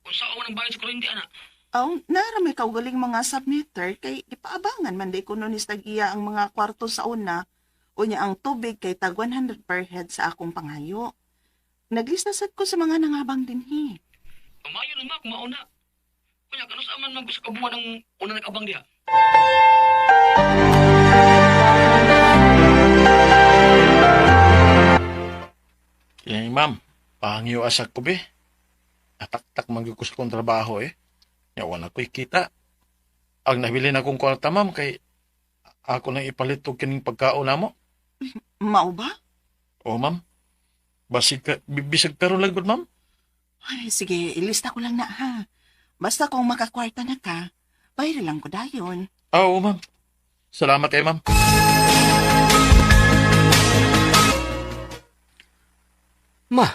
Speaker 5: kung saan man ang bayan sa kuryente, anak.
Speaker 7: Aw, naramay kaugaling mga submitter kay ipaabangan man day kuno ni iya ang mga kwarto sa una o niya ang tubig kay tag 100 per head sa akong pangayo. Naglista sad ko sa mga nangabang dinhi.
Speaker 5: Kamayo naman kung mauna. Kunya, kanus aman man sa kabuhan ang una nag-abang diha.
Speaker 6: Ma'am, pangyo asak ko be. Atak-tak magyukos kong trabaho eh. Yawan ako'y kita. Ang nabili na kong kwarta, ma'am, kay ako nang ipalit og kining pagkaon namo.
Speaker 7: Mao ba?
Speaker 6: O, ma'am. Bisag karon lang gud, ma'am.
Speaker 7: Ay, sige, ilista ko lang na ha. Basta kung makakwarta na ka, bayra lang ko dayon.
Speaker 6: Oo, ma'am. Salamat kay ma'am.
Speaker 5: Ma,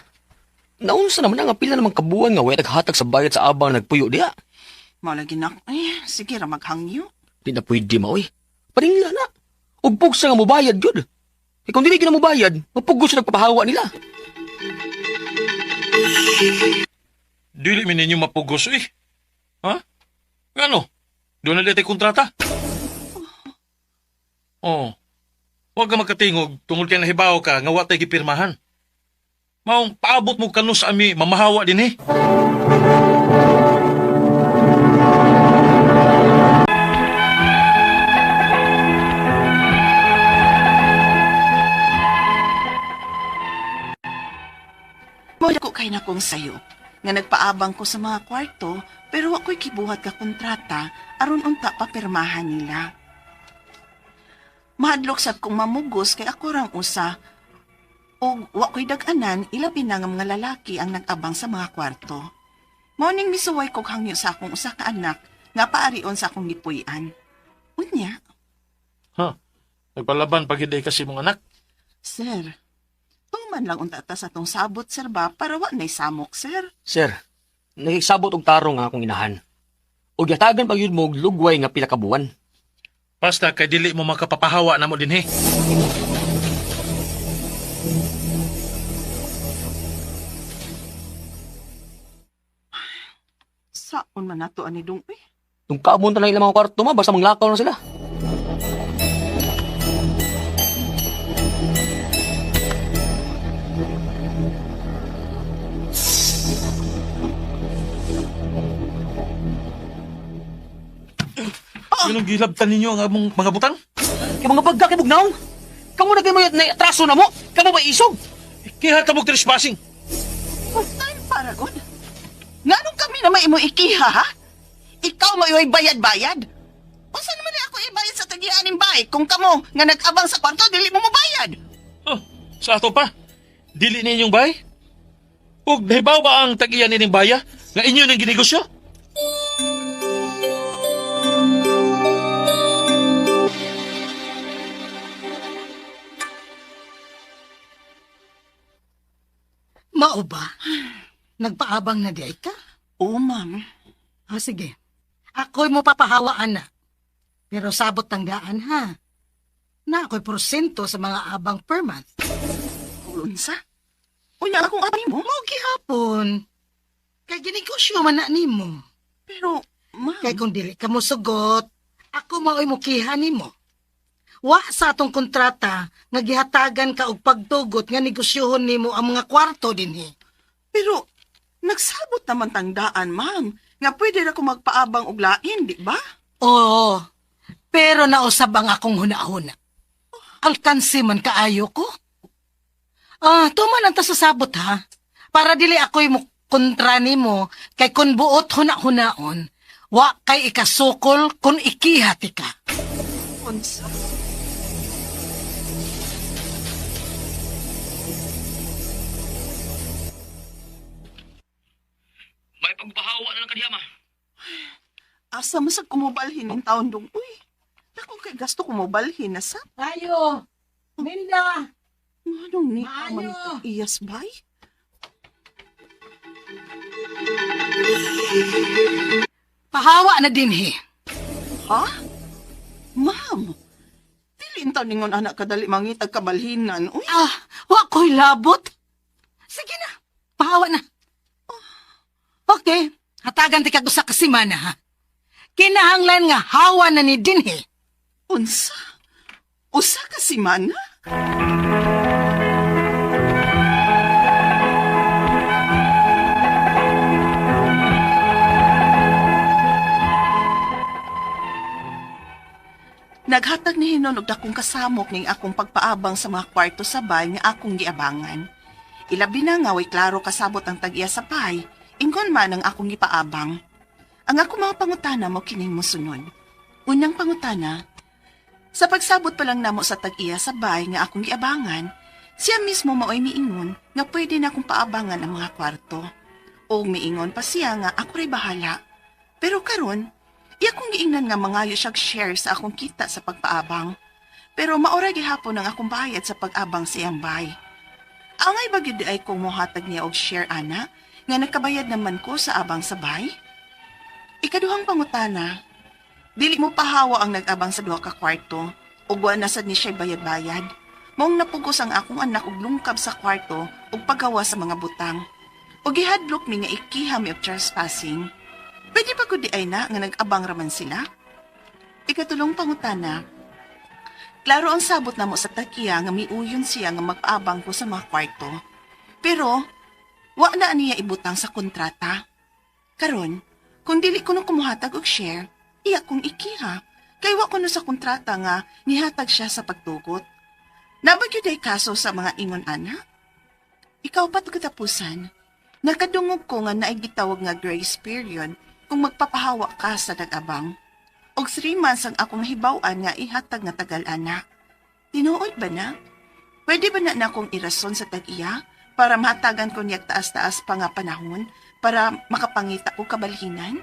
Speaker 5: naunsa naman ang apila namang kabuhan nga way naghatag sa bayad sa abang nagpuyo diha.
Speaker 7: Mao lagi na. Ay, sige ra maghangyo.
Speaker 5: Di na pwede ma, oy. Paringla na. Ug pugsa nga mobayad jud. E kung dili gina mobayad, mapugos sa nagpapahawa nila.
Speaker 6: Dili mi ninyo mapugos eh. Ha? Ngano? Doon na dito kontrata? Oh. Huwag ka magkatingog tungod kay nahibaw ka nga wa tay gipirmahan. Maong paabot mo kanus ami mamahawa din eh.
Speaker 7: Mawala ko kay na kong sayo, nga nagpaabang ko sa mga kwarto, pero ako'y kibuhat ka kontrata, aron unta papirmahan nila. Mahadlok sad kong mamugos kay ako rang usa, o wako'y dag-anan, ilabi na nga mga lalaki ang nag-abang sa mga kwarto. Mauning misuway kog hangyo sa akong usa ka anak, nga paarion sa akong gipuy-an. Unya?
Speaker 6: Nagpalaban pag hindi kasi mong anak.
Speaker 7: Sir, tuman lang unta ta sa tong sabot, sir ba, para wa na'y samok, sir.
Speaker 5: Sir, nagsabot og tarong nga akong inahan. Og yatagan pag yun mo og lugway nga pila ka buwan.
Speaker 6: Basta kay dili mo makapapahawa na mo din eh.
Speaker 7: Saon man nato ani dong eh.
Speaker 5: Nung kaabon lang ilang mga kwarto ma, basta manglakaw na sila.
Speaker 6: Yun ang gilabtan ninyo ang among mga butang?
Speaker 5: Yung mga bagga kay bugnaong. Kamu na kayo may atraso na mo. Kamu ba isog?
Speaker 6: Kaya ka mong trespassing.
Speaker 7: Time para god. Nganong kami na may imo ikiha, ha? Ikaw mo iway bayad-bayad. Unsa naman ako ibayad sa tagian ning bay kung kamo nga nag-abang sa kwarto dili mo mabayad?
Speaker 6: Sa ato pa. Dili ninyong bay? Ug nahibaw ba ang tagiyan nining baya nga inyo nang ginegosyo?
Speaker 8: Mao ba? Nagpaabang na di ay ka?
Speaker 7: Oo, ma'am.
Speaker 8: Sige. Ako'y mo papahawaan na. Pero sabot tanggaan ha. Na ako'y porsyento sa mga abang per month.
Speaker 7: Unsa? Unya akong abi mo?
Speaker 8: Mao gihapon. Kay ginegosyo man na nimo.
Speaker 7: Pero, ma'am.
Speaker 8: Kay kung dili ka mo sugot, ako mao'y mukihan nimo. Wa sa atong kontrata nga gihatagan ka og pagtugot nga negosyohon nimo ang mga kwarto dinhi.
Speaker 7: Pero nagsabot naman tangdaan, ma'am, nga pwede na ko magpaabang og lain, di ba?
Speaker 8: Oo. Pero nausab ang akong hunahuna. Alkansi man kaayo ko. Tuman ang tasasabot ha. Para dili ako'y mo kontra nimo kay kun buot huna-hunaon, wa kay ikasukol kun ikihati ka.
Speaker 7: Unsa?
Speaker 5: May pagpahawa na ng kadiyama.
Speaker 7: Asa masag kumubalhin ng taon dong, uy. Ako kay gasto ko mobalhin na sa.
Speaker 8: Ayo! Minda!
Speaker 7: Anong ni
Speaker 8: Maayo!
Speaker 7: iyas bay?
Speaker 8: Pahawa na din he.
Speaker 7: Ha? Ma'am, dilintaw ningon anak kadali mangitag kabalhinan. Uy,
Speaker 8: Wa ko'y labot. Sige na, pahawa na. Okay, hatagan ti kag usa ka semana ha. Kinahanglan nga hawa na ni dinhi.
Speaker 7: unsa? Usa ka semana? Naghatag ni Hinon og dakong kasamok ning akong pagpaabang sa mga kwarto sa bay nga akong giabangan. Ilabi na nga way klaro kasabot ang tag-iya sa bay, ingon man ang akong gipaabang. Ang akong mga pangutana mo kining mosunod. Unang pangutana, sa pagsabot pa lang namo sa tag-iya sa bay nga akong giabangan, siya mismo maoy miingon nga pwede na akong paabangan ang mga kwarto. O miingon pa siya nga ako ray bahala. Pero karon, iya kong giingnan nga mangayo siyag share sa akong kita sa pagpaabang. Pero maura gihapon ang akong bayad sa pag-abang sa iyang bay. Angay ba gyud ay kong mohatag niya og share ana nga nagkabayad naman ko sa abang sa bay? Ikaduhang pangutana, dili mo pahawa ang nag-abang sa duha ka kwarto ug wa na sad ni siya bayad-bayad. Maong napugos ang akong anak og lungkab sa kwarto ug paggawa sa mga butang. Ug gihadlok mi nga ikiham og trespassing. Pwede pa gud di ay na nga nag-abang raman sila? Ikatulong pangutana, klaro ang sabot namo sa takiya nga miuyon siya nga mag-abang ko sa mga kwarto. Pero, wa na niya ibutang sa kontrata. Karon, kung dili ko nung kumuhatag og share, iya kong ikiha. Kay wa ko no sa kontrata nga nihatag siya sa pagtugot. Nabagyo day kaso sa mga ingon ana? Ikaw pa't katapusan, nakadungog ko nga naay gitawag nga grace period kung magpapahawa ka sa nag-abang. Og 3 months ang akong hibaw-an nga ihatag nga tagal-ana. Tinuod ba na? Pwede ba na akong irason sa tag-iya para mahatagan ko niyag taas-taas pa nga panahon para makapangita ko kabalhinan?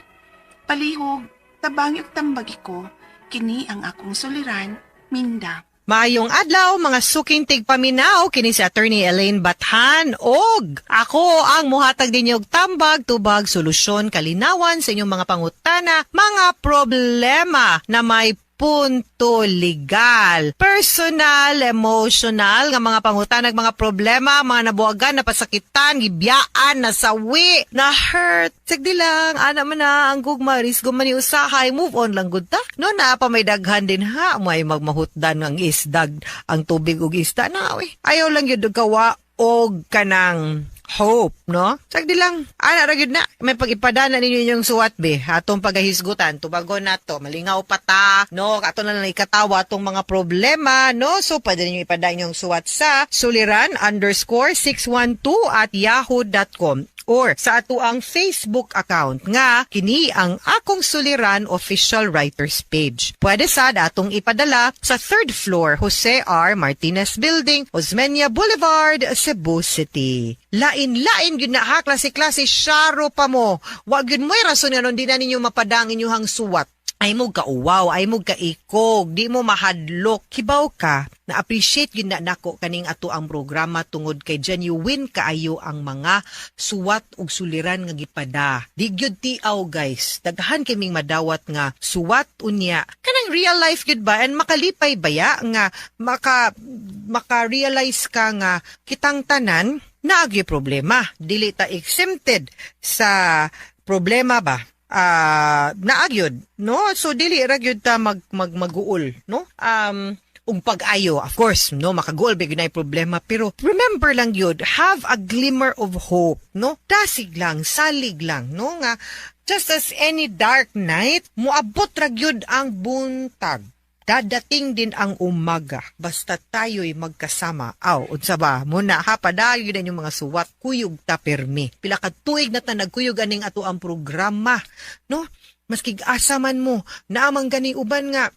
Speaker 7: Palihog, tabangi og tambagi ko, kini ang akong suliran, Minda.
Speaker 9: Maayong adlaw mga suking tigpaminaw kini si Attorney Elaine Bathan og ako ang muhatag dinyo og tambag tubag solusyon kalinawan sa inyong mga pangutana, mga problema na may punto legal, personal, emotional nga mga pangutanag, mga problema, mga nabuagan, napasakitan, gibiyaan, nasawi, na hurt. Sagdi lang, ana man na ang gugma, risgo man ni usahay, move on lang gud ta. No na pa may daghan din ha, may magmahutdan ang isdag, ang tubig ug isda na ayaw lang yun gawa og kanang hope, no? Sagdi lang, ana ra gyud na, may pag-ipadana ninyo inyong suwat be, atong pagahisgutan, tubagon nato, malingaw pa ta, no? Ato na lang ikatawa atong mga problema, no? So, pwede ninyo ipadana inyong suwat sa suliran_612@yahoo.com or sa ato ang Facebook account nga kini ang Akong Suliran official writers page. Pwede sad atong ipadala sa 3rd floor Jose R. Martinez Building, Osmeña Boulevard, Cebu City. Lain-lain gyud na ha, klase-klase syaro pa mo. Wa gyud mo'y rason nga di na ninyo mapadang inyong suwat. Ay mo kauwaw, ay mo kaikog, di mo mahadlok. Kibaw ka, na-appreciate yun na nako kaning ato ang programa tungod kay genuine kaayo ang mga suwat ug suliran nga gipada. Di gyud tiaw guys, daghan kaming madawat nga suwat unya. Kanang real life gyud ba and makalipay baya nga maka-realize ka nga kitang tanan naagyo problema. Dili ta exempted sa problema ba? Naagyod, no? So dili ra gyud ta maguol, no? Ug pag-ayo, of course, no, makaguol big na problema, pero remember lang yun, have a glimmer of hope, no? Dasig lang, salig lang, no? Nga just as any dark night, moabot ra gyud ang buntag. Dadating din ang umaga, basta tayo'y magkasama. Unsa ba? Muna, padayo din yung mga suwat, kuyog ta permi. Pila ka tuig na ta nagkuyog aning ato ang programa, no? Maskig asa man mo, naamang gani uban nga,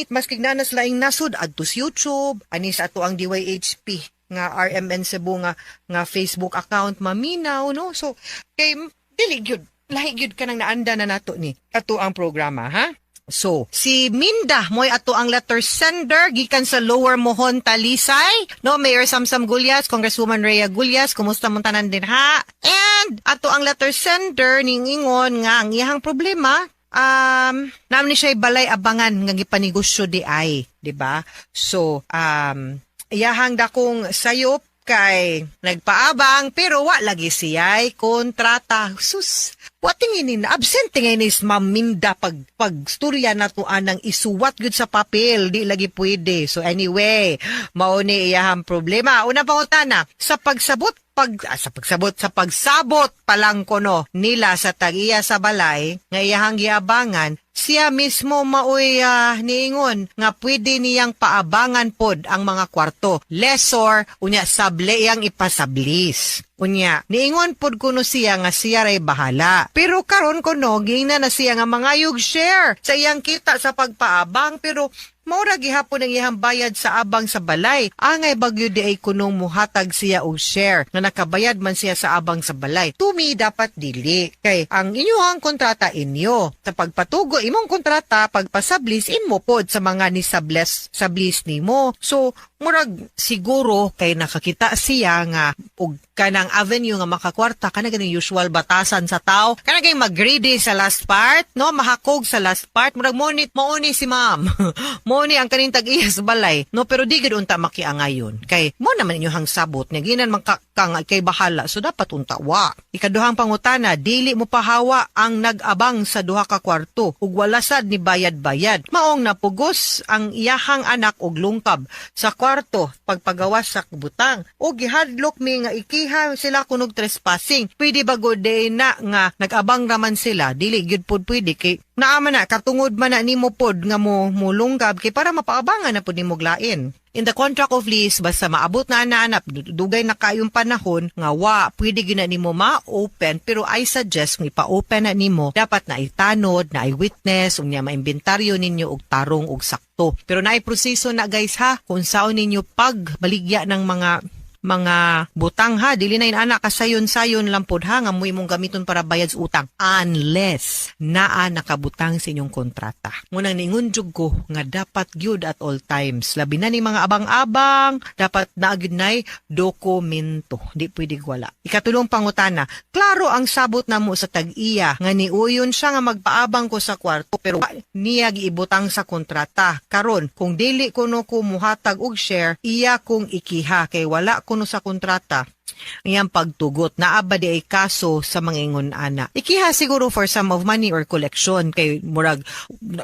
Speaker 9: maskig nanas laing nasud, adto sa YouTube, ani sa ato ang DYHP, nga RMN Cebu nga Facebook account, maminaw, no? So, kay, dili gyud, lahi gyud ka nang naanda na nato ni, ato ang programa, ha? So, si Minda mo'y ato ang letter sender gikan sa Lower Mohon, Talisay. No, Mayor Samsam Gulyas, Congresswoman Rhea Gulyas, kumusta mong tanan din ha? And ato ang letter sender ning ingon nga ang iyang problema naman ni siya'y balay abangan nga gipanegosyo di ay, di ba? So, iyahang dakong sayop kay nagpaabang pero wa lagi siya'y kontrata. Sus, wating na absent ngayon is Ma'am Minda pagstorya na to anang isuwat gud sa papel, di lagi pwede. So anyway, mao ni iyahang problema. Una pangutana, sa pagsabot pa lang kono nila sa tag-iya sa balay nga iyahang giabangan, siya mismo maoy niingon nga pwede niyang paabangan pod ang mga kwarto. Lesor, unya sable iyang ipasablis. Unya, niingon pod kuno siya nga siya ray bahala. Pero karon kuno, gina na siya nga mangayog share sa iyang kita sa pagpaabang pero maura gihapon ang iyang bayad sa abang sa balay. Angay bagyo di ay kunong muhatag siya og share nga nakabayad man siya sa abang sa balay. Tumi dapat dili. Kay ang inyong kontrata inyo. Sa pagpatugo imong kontrata, pagpasablis imo pod sa mga ni sablis nimo. So, murag siguro kay nakakita siya nga og kanang avenue nga makakwarta kana ganing usual batasan sa tao kana kay mag-greedy sa last part no mahakog sa last part murag mauni si ma'am mo ni ang kaning tag-iya sa balay no pero di gid unta makiangayon kay mo naman inyong sabot nga ginan man kang kay bahala so dapat unta wa. Ikaduhang pangutana, dili mo pahawa ang nag-abang sa duha ka kwarto ug wala sad ni bayad-bayad maong napugos ang iyahang anak og lungkab sa kwarto pagpagawas sa butang o gihadlok mi nga ikiha sila kunog trespassing. Pwede ba gud na nga nag-abang raman sila dili gyud pod pwede kay naaman na katungod man na nimo pod nga mo lungkab kay para mapaabangan na pod nimo glain. In the contract of lease, basta maabot na anak, dugay na kayong panahon, nga pwede gyud na nimo ma-open, pero I suggest kung ipa-open na nimo, dapat na itanod, na i-witness, unya ma-inventaryo ninyo og tarong og sakto. Pero na proseso na guys ha, kung saan ninyo pagbaligya ng mga butang ha, dili na anak kasayon-sayon lang pod ha nga mo imong gamiton para bayad sa utang unless naa nakabutang sa inyong kontrata. Ngunang ningon jud ko nga dapat gyud at all times labi na ni mga abang-abang dapat naa gyud nay dokumento, di pwede wala. Ikatulong pangutana, klaro ang sabot namo sa tag-iya nga niuyon siya nga magpaabang ko sa kwarto pero niya giibutang sa kontrata. Karon kung dili kuno ko muhatag og share, iya kong ikiha kay wala kuno sa kontrata iyang pagtugot na abadi ay kaso sa mga ingon ana. Ikiha siguro for sum of money or collection kay murag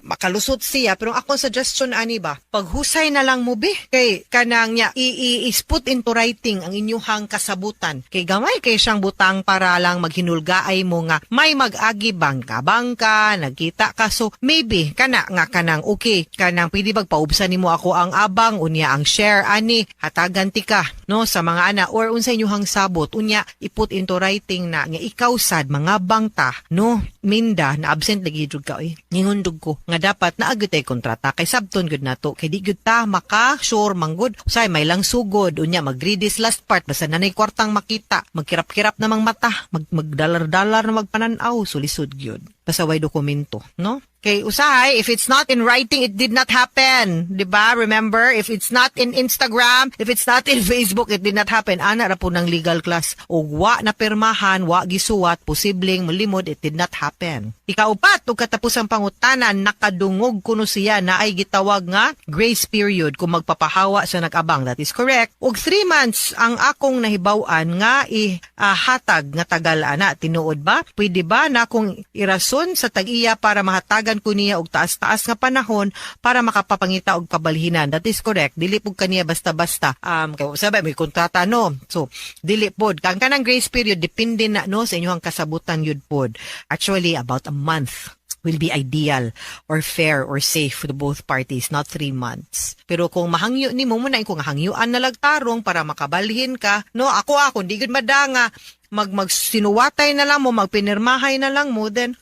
Speaker 9: makalusot siya pero akong suggestion ani ba paghusay na lang mo be kay kanang nya i-put into writing ang inyuhang kasabutan kay gamay kay siyang butang para lang maghinulgaay mo nga may mag-agi bangka nagkita ka so maybe kana nga kanang okay kanang pwede magpaubsan nimo ako ang abang unya ang share ani hatagan ti ka no sa mga ana or unsay inyuhang sabot unya iput into writing na nga ikaw sad mga bangta no Minda na absent lagi jud ka ningon jud ko nga dapat naagud tay kontrata kay sabton gud nato kay di gud ta maka sure manggod usay may lang sugod unya mag-read last part basta nanay kwartang makita magkirap-kirap namang mata magdalar-dalar na magpanan-aw so lisod gyud basta way dokumento no. Okay, usahay, if it's not in writing, it did not happen. Diba? Remember, if it's not in Instagram, if it's not in Facebook, it did not happen. Ana ra po ng legal class. O wa na permahan, wa gisuwat, posibleng malimod, it did not happen. Ikaupat, o katapusang pangutanan, nakadungog kuno siya na ay gitawag nga grace period kung magpapahawa sa nag-abang. That is correct. Og 3 months ang akong nahibawan nga hatag nga tagal ana. Tinuod ba? Pwede ba na akong irason sa tag-iya para mahatagan ko niya og taas-taas nga panahon para makapapangita og kabalhinan. That is correct. Dili pud kaniya basta-basta. Kay sabi may kontrata no. So dili pod kang kanang grace period depende na no sa inyong kasabutan yud pod. Actually about a month will be ideal or fair or safe to both parties, not 3 months. Pero kung mahangyo ni mo na kung hangyuan na lagtarong para makabalhin ka, no ako di gud madanga magsinuwatay na lang mo, magpinirmahay na lang mo then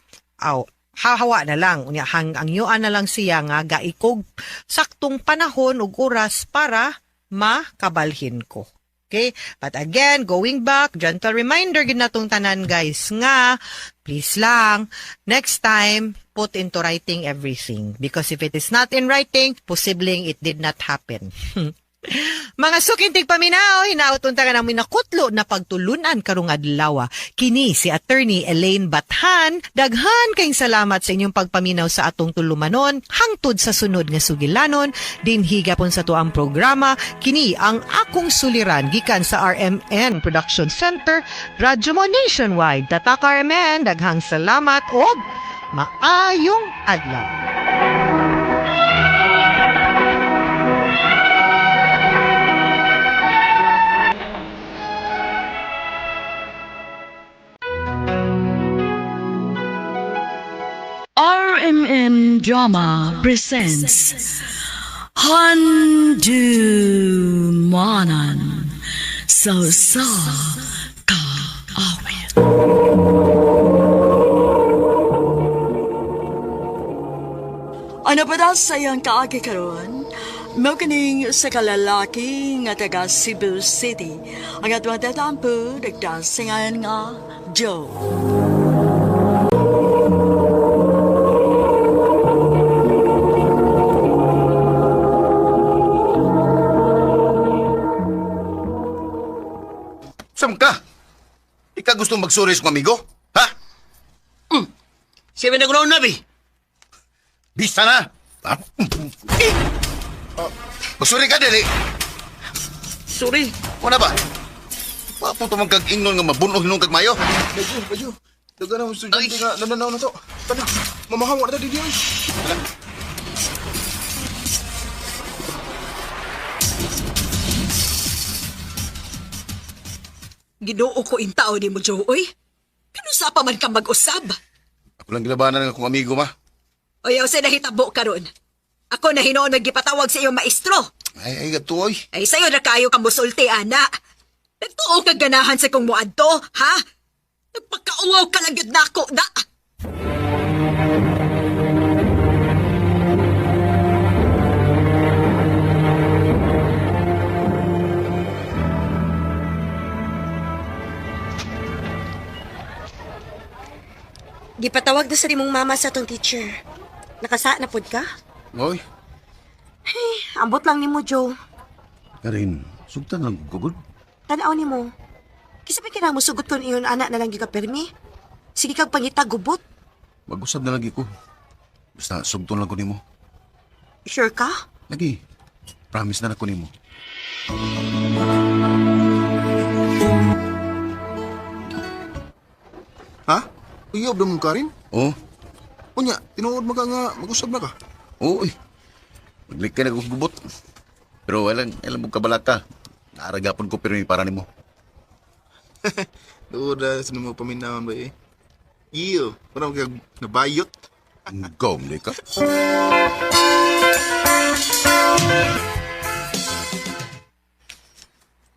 Speaker 9: hahawa na lang. Ang yuan na lang siya nga gaikog saktong panahon ug oras para makabalhin ko. Okay? But again, going back, gentle reminder gid natong tanan guys nga please lang next time put into writing everything because if it is not in writing, posibleng it did not happen. Mga sukintig paminaw, hinauton ta ka namin nakutlo na pagtulunan karong adlaw. Kini si Attorney Elaine Bathan. Daghan kayong salamat sa inyong pagpaminaw sa atong tulumanon hangtod sa sunod nga sugilanon. Dinhi gapon sa tuang programa, kini ang akong suliran gikan sa RMN Production Center, Radyo Mo Nationwide. Tatak RMN, daghang salamat og maayong adlaw.
Speaker 11: RMN Drama presents Handumanan Sa Kaawit. Ano pa daw sayang kaagi karon? Mao kining sa kalalaki nga taga Cebu City. Ang atong tatampo nagdasingan nga Joe.
Speaker 15: Sam ka? Ika gusto magsuri sa amigo? Ha?
Speaker 17: Siya na nabi.
Speaker 15: Bisa na! Ha? Magsuri ka dili.
Speaker 17: Sorry.
Speaker 15: Wala ba? Papo to magkag-ingnon nga mabunog nung kagmayo.
Speaker 13: Bayo. Daga na estudyante nga nananaw na to. Tara, mamahawa na dito yun.
Speaker 11: Ginoo ko in tao ni mo, Joe, oy. Kanusa pa man ka mag-usab?
Speaker 15: Ako lang gilabanan ng akong amigo, ma.
Speaker 11: Oyaw sa nahitabo karon. Ako na hinoon nagipatawag sa iyong maestro.
Speaker 15: Ay, gato, oy.
Speaker 11: Ay, sa'yo na kayo kang musulti, ana. Nagtuo kang ganahan sa kong muadto, ha? Nagpakauwaw ka lang yun na ako, na.
Speaker 12: Gipatawag na sa rimong mama sa atong teacher. Nakasa na pod ka?
Speaker 15: Oy.
Speaker 12: Hey, ambot lang nimo, Joe.
Speaker 15: Karin, sugtan lang kugod.
Speaker 12: Tanaw nimo. Kisabay ka na mo sugot ko iyon anak na lang gikapermi. Sige kag pangita gubot.
Speaker 15: Mag-usab na lagi ko. Basta sugton lang ko nimo.
Speaker 12: Sure ka?
Speaker 15: Lagi. Promise na ko nimo.
Speaker 13: Ha? Uyob na mong Karin?
Speaker 15: Oo.
Speaker 13: Unya, tinuod mo ka nga mag-usab na ka.
Speaker 15: Oo, eh. Maglik ka na kong gubot. Pero alam mo kabalaka. Naaragapon ko pero para nimo.
Speaker 13: Doon na sa mga paminawan ba eh. Iyo, parang kag nabayot.
Speaker 15: Gom, di ka.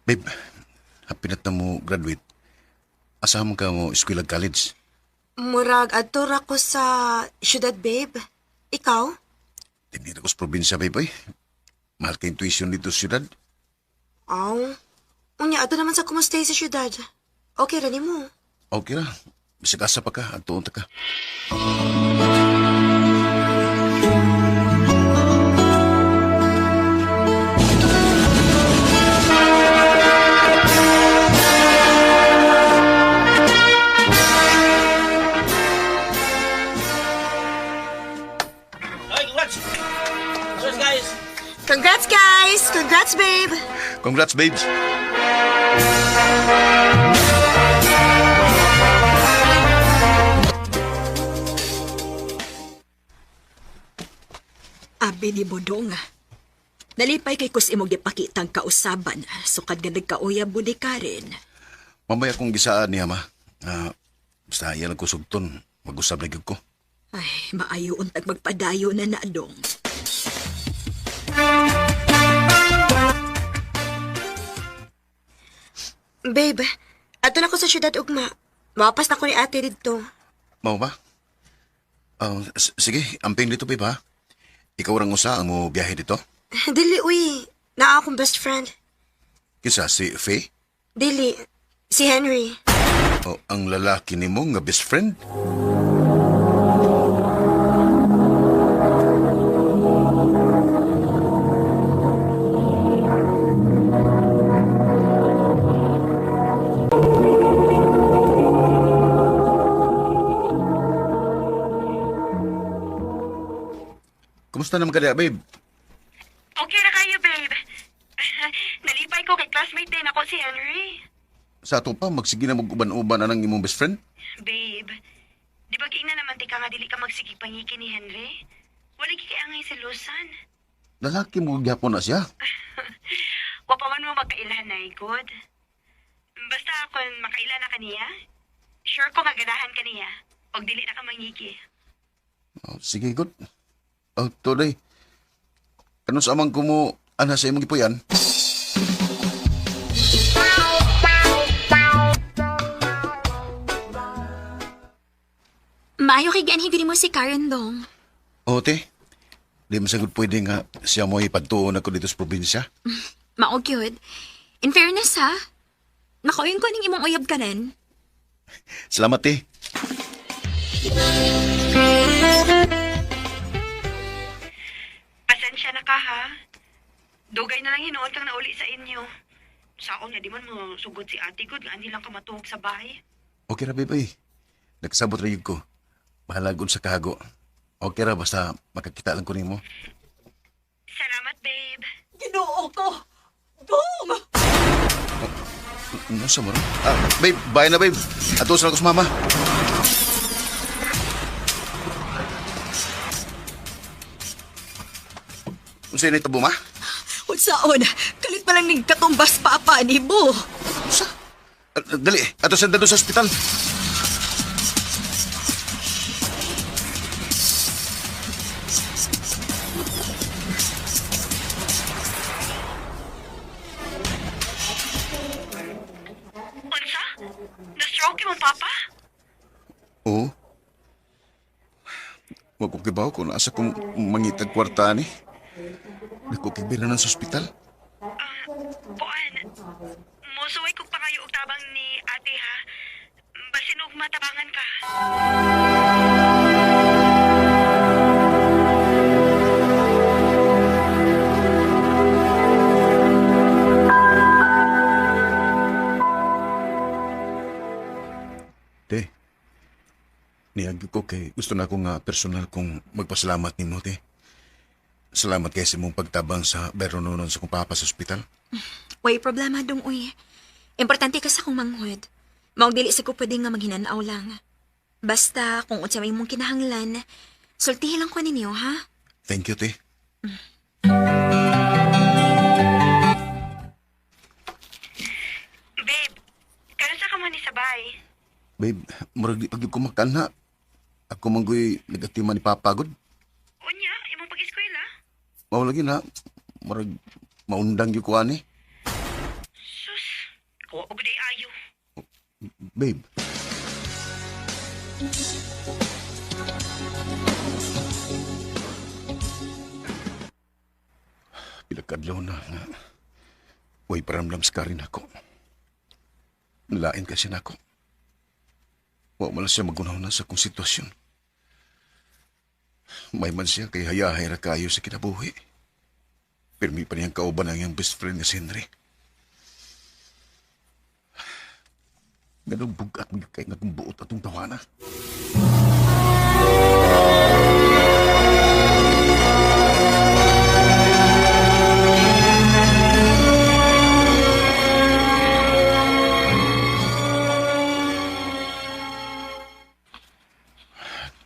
Speaker 15: Babe, happy na mo graduate. Asahan ka mo eskwela college.
Speaker 12: Murag adtor ako sa syudad, babe. Ikaw?
Speaker 15: Tinira ko sa probinsya, babe, eh. Mahal ka yung tuition dito sa syudad.
Speaker 12: Aw. Unya, ato naman sa kumustay sa syudad. Okay ra nimo.
Speaker 15: Okay ra. Bisag asa pa ka, at tuon ta ka.
Speaker 12: Congrats, guys! Congrats, babe!
Speaker 15: Congrats, babes.
Speaker 11: Abi ni Bodong. Nalipay kay kus imong gipakitang kausaban. Sukad nga nagkauyab mo ni Karen.
Speaker 15: Mamaya kong gisaan niya, ma. Basta yan ang kusugton. Mag-usab na gyud ko.
Speaker 11: Ay, maayo untag magpadayo na naadong.
Speaker 12: Babe, ato na ko sa syudad ugma. Mapas na ko ni ate dito.
Speaker 15: Mau ba? Sige, amping dito, babe, ha? Ikaw rang usa ang mo biyahe dito?
Speaker 12: Dili, uy. Naa akong best friend.
Speaker 15: Kisa si Faye?
Speaker 12: Dili, si Henry.
Speaker 15: O ang lalaki ni mo nga best friend? Kumusta naman ka diya, babe?
Speaker 18: Okay na kayo, babe. Nalipay ko kay classmate din ako si Henry.
Speaker 15: Sa ato pa, magsige na mag-uban-uban na ng imong best friend?
Speaker 18: Babe, di ba na naman ka nga dili ka magsigi pangiki ni Henry? Wala kay angay sa lusan.
Speaker 15: Lalaki mo gyapon na siya.
Speaker 18: Wa pa man mo magkailan na good. Basta kung makailan na kaniya, sure ko nga ganahan kaniya. Og dili na ka mangiki.
Speaker 15: Oh, sige, good. Oh, today. Ano sa amang kumo, ana sa imong gipuyan?
Speaker 10: Maayo kay ganhiguri mo si Karen dong.
Speaker 15: O, te. Di masagod pwede nga siya mo ipagtuon ako dito sa probinsya.
Speaker 10: Maog yun. In fairness ha, makauyin ko ning imong uyab ka rin.
Speaker 15: Salamat, te.
Speaker 18: Pasensya na ka ha. Dugay na lang hinuon kang nauli sa inyo. Saon nga di man mo sugod si ate good nga hindi lang ka matuog sa bahay.
Speaker 15: Okay ra, babe. Nagsabot ra yun ko. Bahala gud sa kago. Okay ra, basta makakita lang ko nimo.
Speaker 18: Salamat, babe.
Speaker 11: Ginoo ko! Dong!
Speaker 15: Ano sa mura? Babe, bye na, babe. Atos na ako sa mama. Unsa na itabo, ma?
Speaker 11: Unsaon, kalit pa lang ning katumbas papa ni mo.
Speaker 15: Dali, atos na doon sa ospital.
Speaker 18: Unsa? Na-stroke imong papa?
Speaker 15: Oo. Huwag ko kibaw kung nasa kong mangitag kwarta ni. Nakukibira na sa ospital.
Speaker 18: Buan, musuway kong pangayo og tabang ni ate ha. Basin og matabangan ka.
Speaker 15: Te, niyagi ko kay gusto na ako nga personal kong magpasalamat ni mo, te. Salamat kay sa mong pagtabang sa berononon sa kong papa sa ospital.
Speaker 10: Way problema dong uy. Importante ka sa kong manghod. Maog dili sa ko pwede nga maghinanaw lang. Basta kung unsa may mong kinahanglan, sultihin lang ko ninyo ha.
Speaker 15: Thank you, te.
Speaker 18: Babe, kanasa ka man ni sabay?
Speaker 15: Babe, murag di pag ko makana. Ako manggoy nagatiman ni Papa God.
Speaker 18: Unya, imong pag-eskwela?
Speaker 15: Mao lagi na. Murag maundang yung kuha ni.
Speaker 18: Sus, kuwa og day ayo.
Speaker 15: Babe. Pilakadlaw na nga. Way paramdam sa karin ako. Nalain kasi na ako. Wa man siya magunaw na sa kong sitwasyon. May man siya kay hayahay ra kayo sa kinabuhi. Pirmi pa niyang kauban ang iyang best friend na si Henry. Ganong bugat mo kay nga kong buot atong tawana.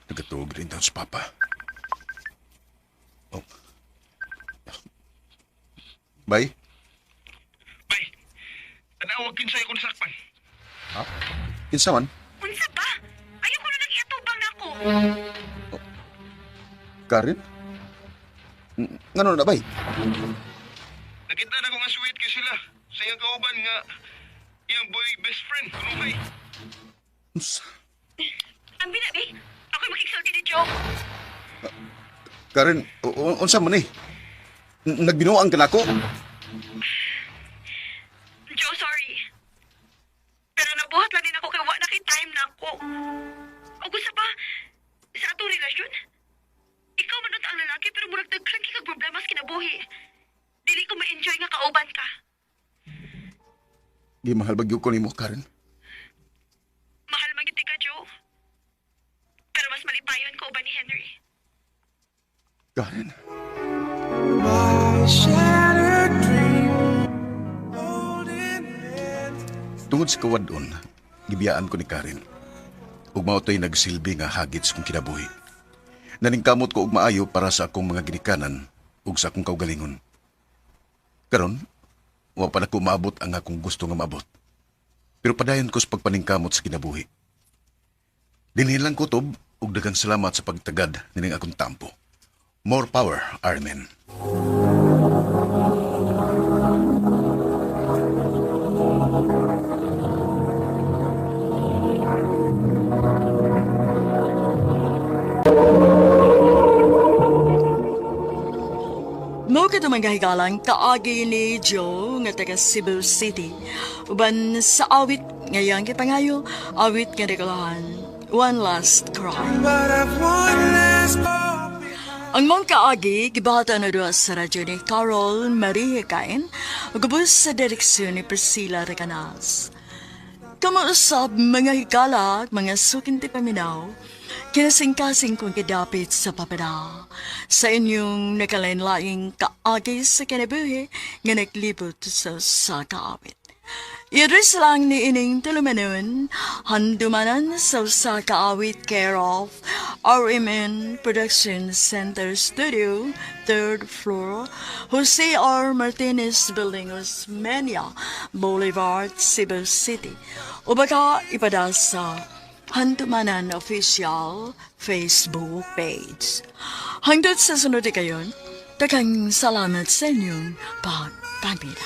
Speaker 15: Nagatuog rin daw sa Papa. Oh. Bay?
Speaker 14: Tanawag kinsay ko nasakpan.
Speaker 15: Ha? Kinsa man?
Speaker 18: Unsa ba? Ayaw ko na nag-iatubang na ako.
Speaker 15: Karin? Ngano na, bay?
Speaker 14: Nakita na ko nga sweet kay sila. Sa iyang kauban nga iyang boy best friend. Ano bay?
Speaker 18: Ang binabi, ako'y makiksulti ni Joe.
Speaker 15: Karin, unsa man eh? Nagbinuang ka na ako?
Speaker 18: O gusto pa, sa atong relasyon, ikaw man ang lalaki pero murag daghan kay kag problema sa kinabuhi. Dili ko ma-enjoy nga kauban ka.
Speaker 15: Di mahal bagyo ko nimo, Karen.
Speaker 18: Mahal man gid ka, Joe. Pero mas malipayon ko uban ni Henry.
Speaker 15: Karen. Tungod sa kawadon, gibiyaan ko ni Karen. Ug mao to'y nagsilbi nga hagit sa kong kinabuhi. Naningkamot ko og maayo para sa akong mga ginikanan ug sa akong kaugalingon. Karon, wa pa nako maabot ang akong gusto nga maabot. Pero padayon ko sa pagpaningkamot sa kinabuhi. Dinhin lang kutob ug daghang salamat sa pagtagad nining akong tampo. More power, Armin.
Speaker 11: Mo ka mga higalang kaagi ni Joe nga taga Cebu City. Uban sa awit ngayang kipangayo, awit nga regulahan. One Last Cry. Ang mong kaagi, gibata na doon sa radyo ni Carol Marie Cain, ugubos sa direksyon ni Priscilla Recanas. Kamuusap mga higala, mga sukinti paminaw, kinasing-kasing kong kidapit sa papeda, sa inyong nakalain-laing kaagi sa kinabuhi nga naglibot sa kaawit. Idris lang ni ining tulumanon, handumanan sa kaawit care of RMN Production Center Studio, 3rd floor, Jose R. Martinez Building, Osmeña Boulevard, Cebu City. O baka ipada sa Handumanan Official Facebook page. Hanggang sa sunod kayon, daghang salamat sa inyong pagpamila.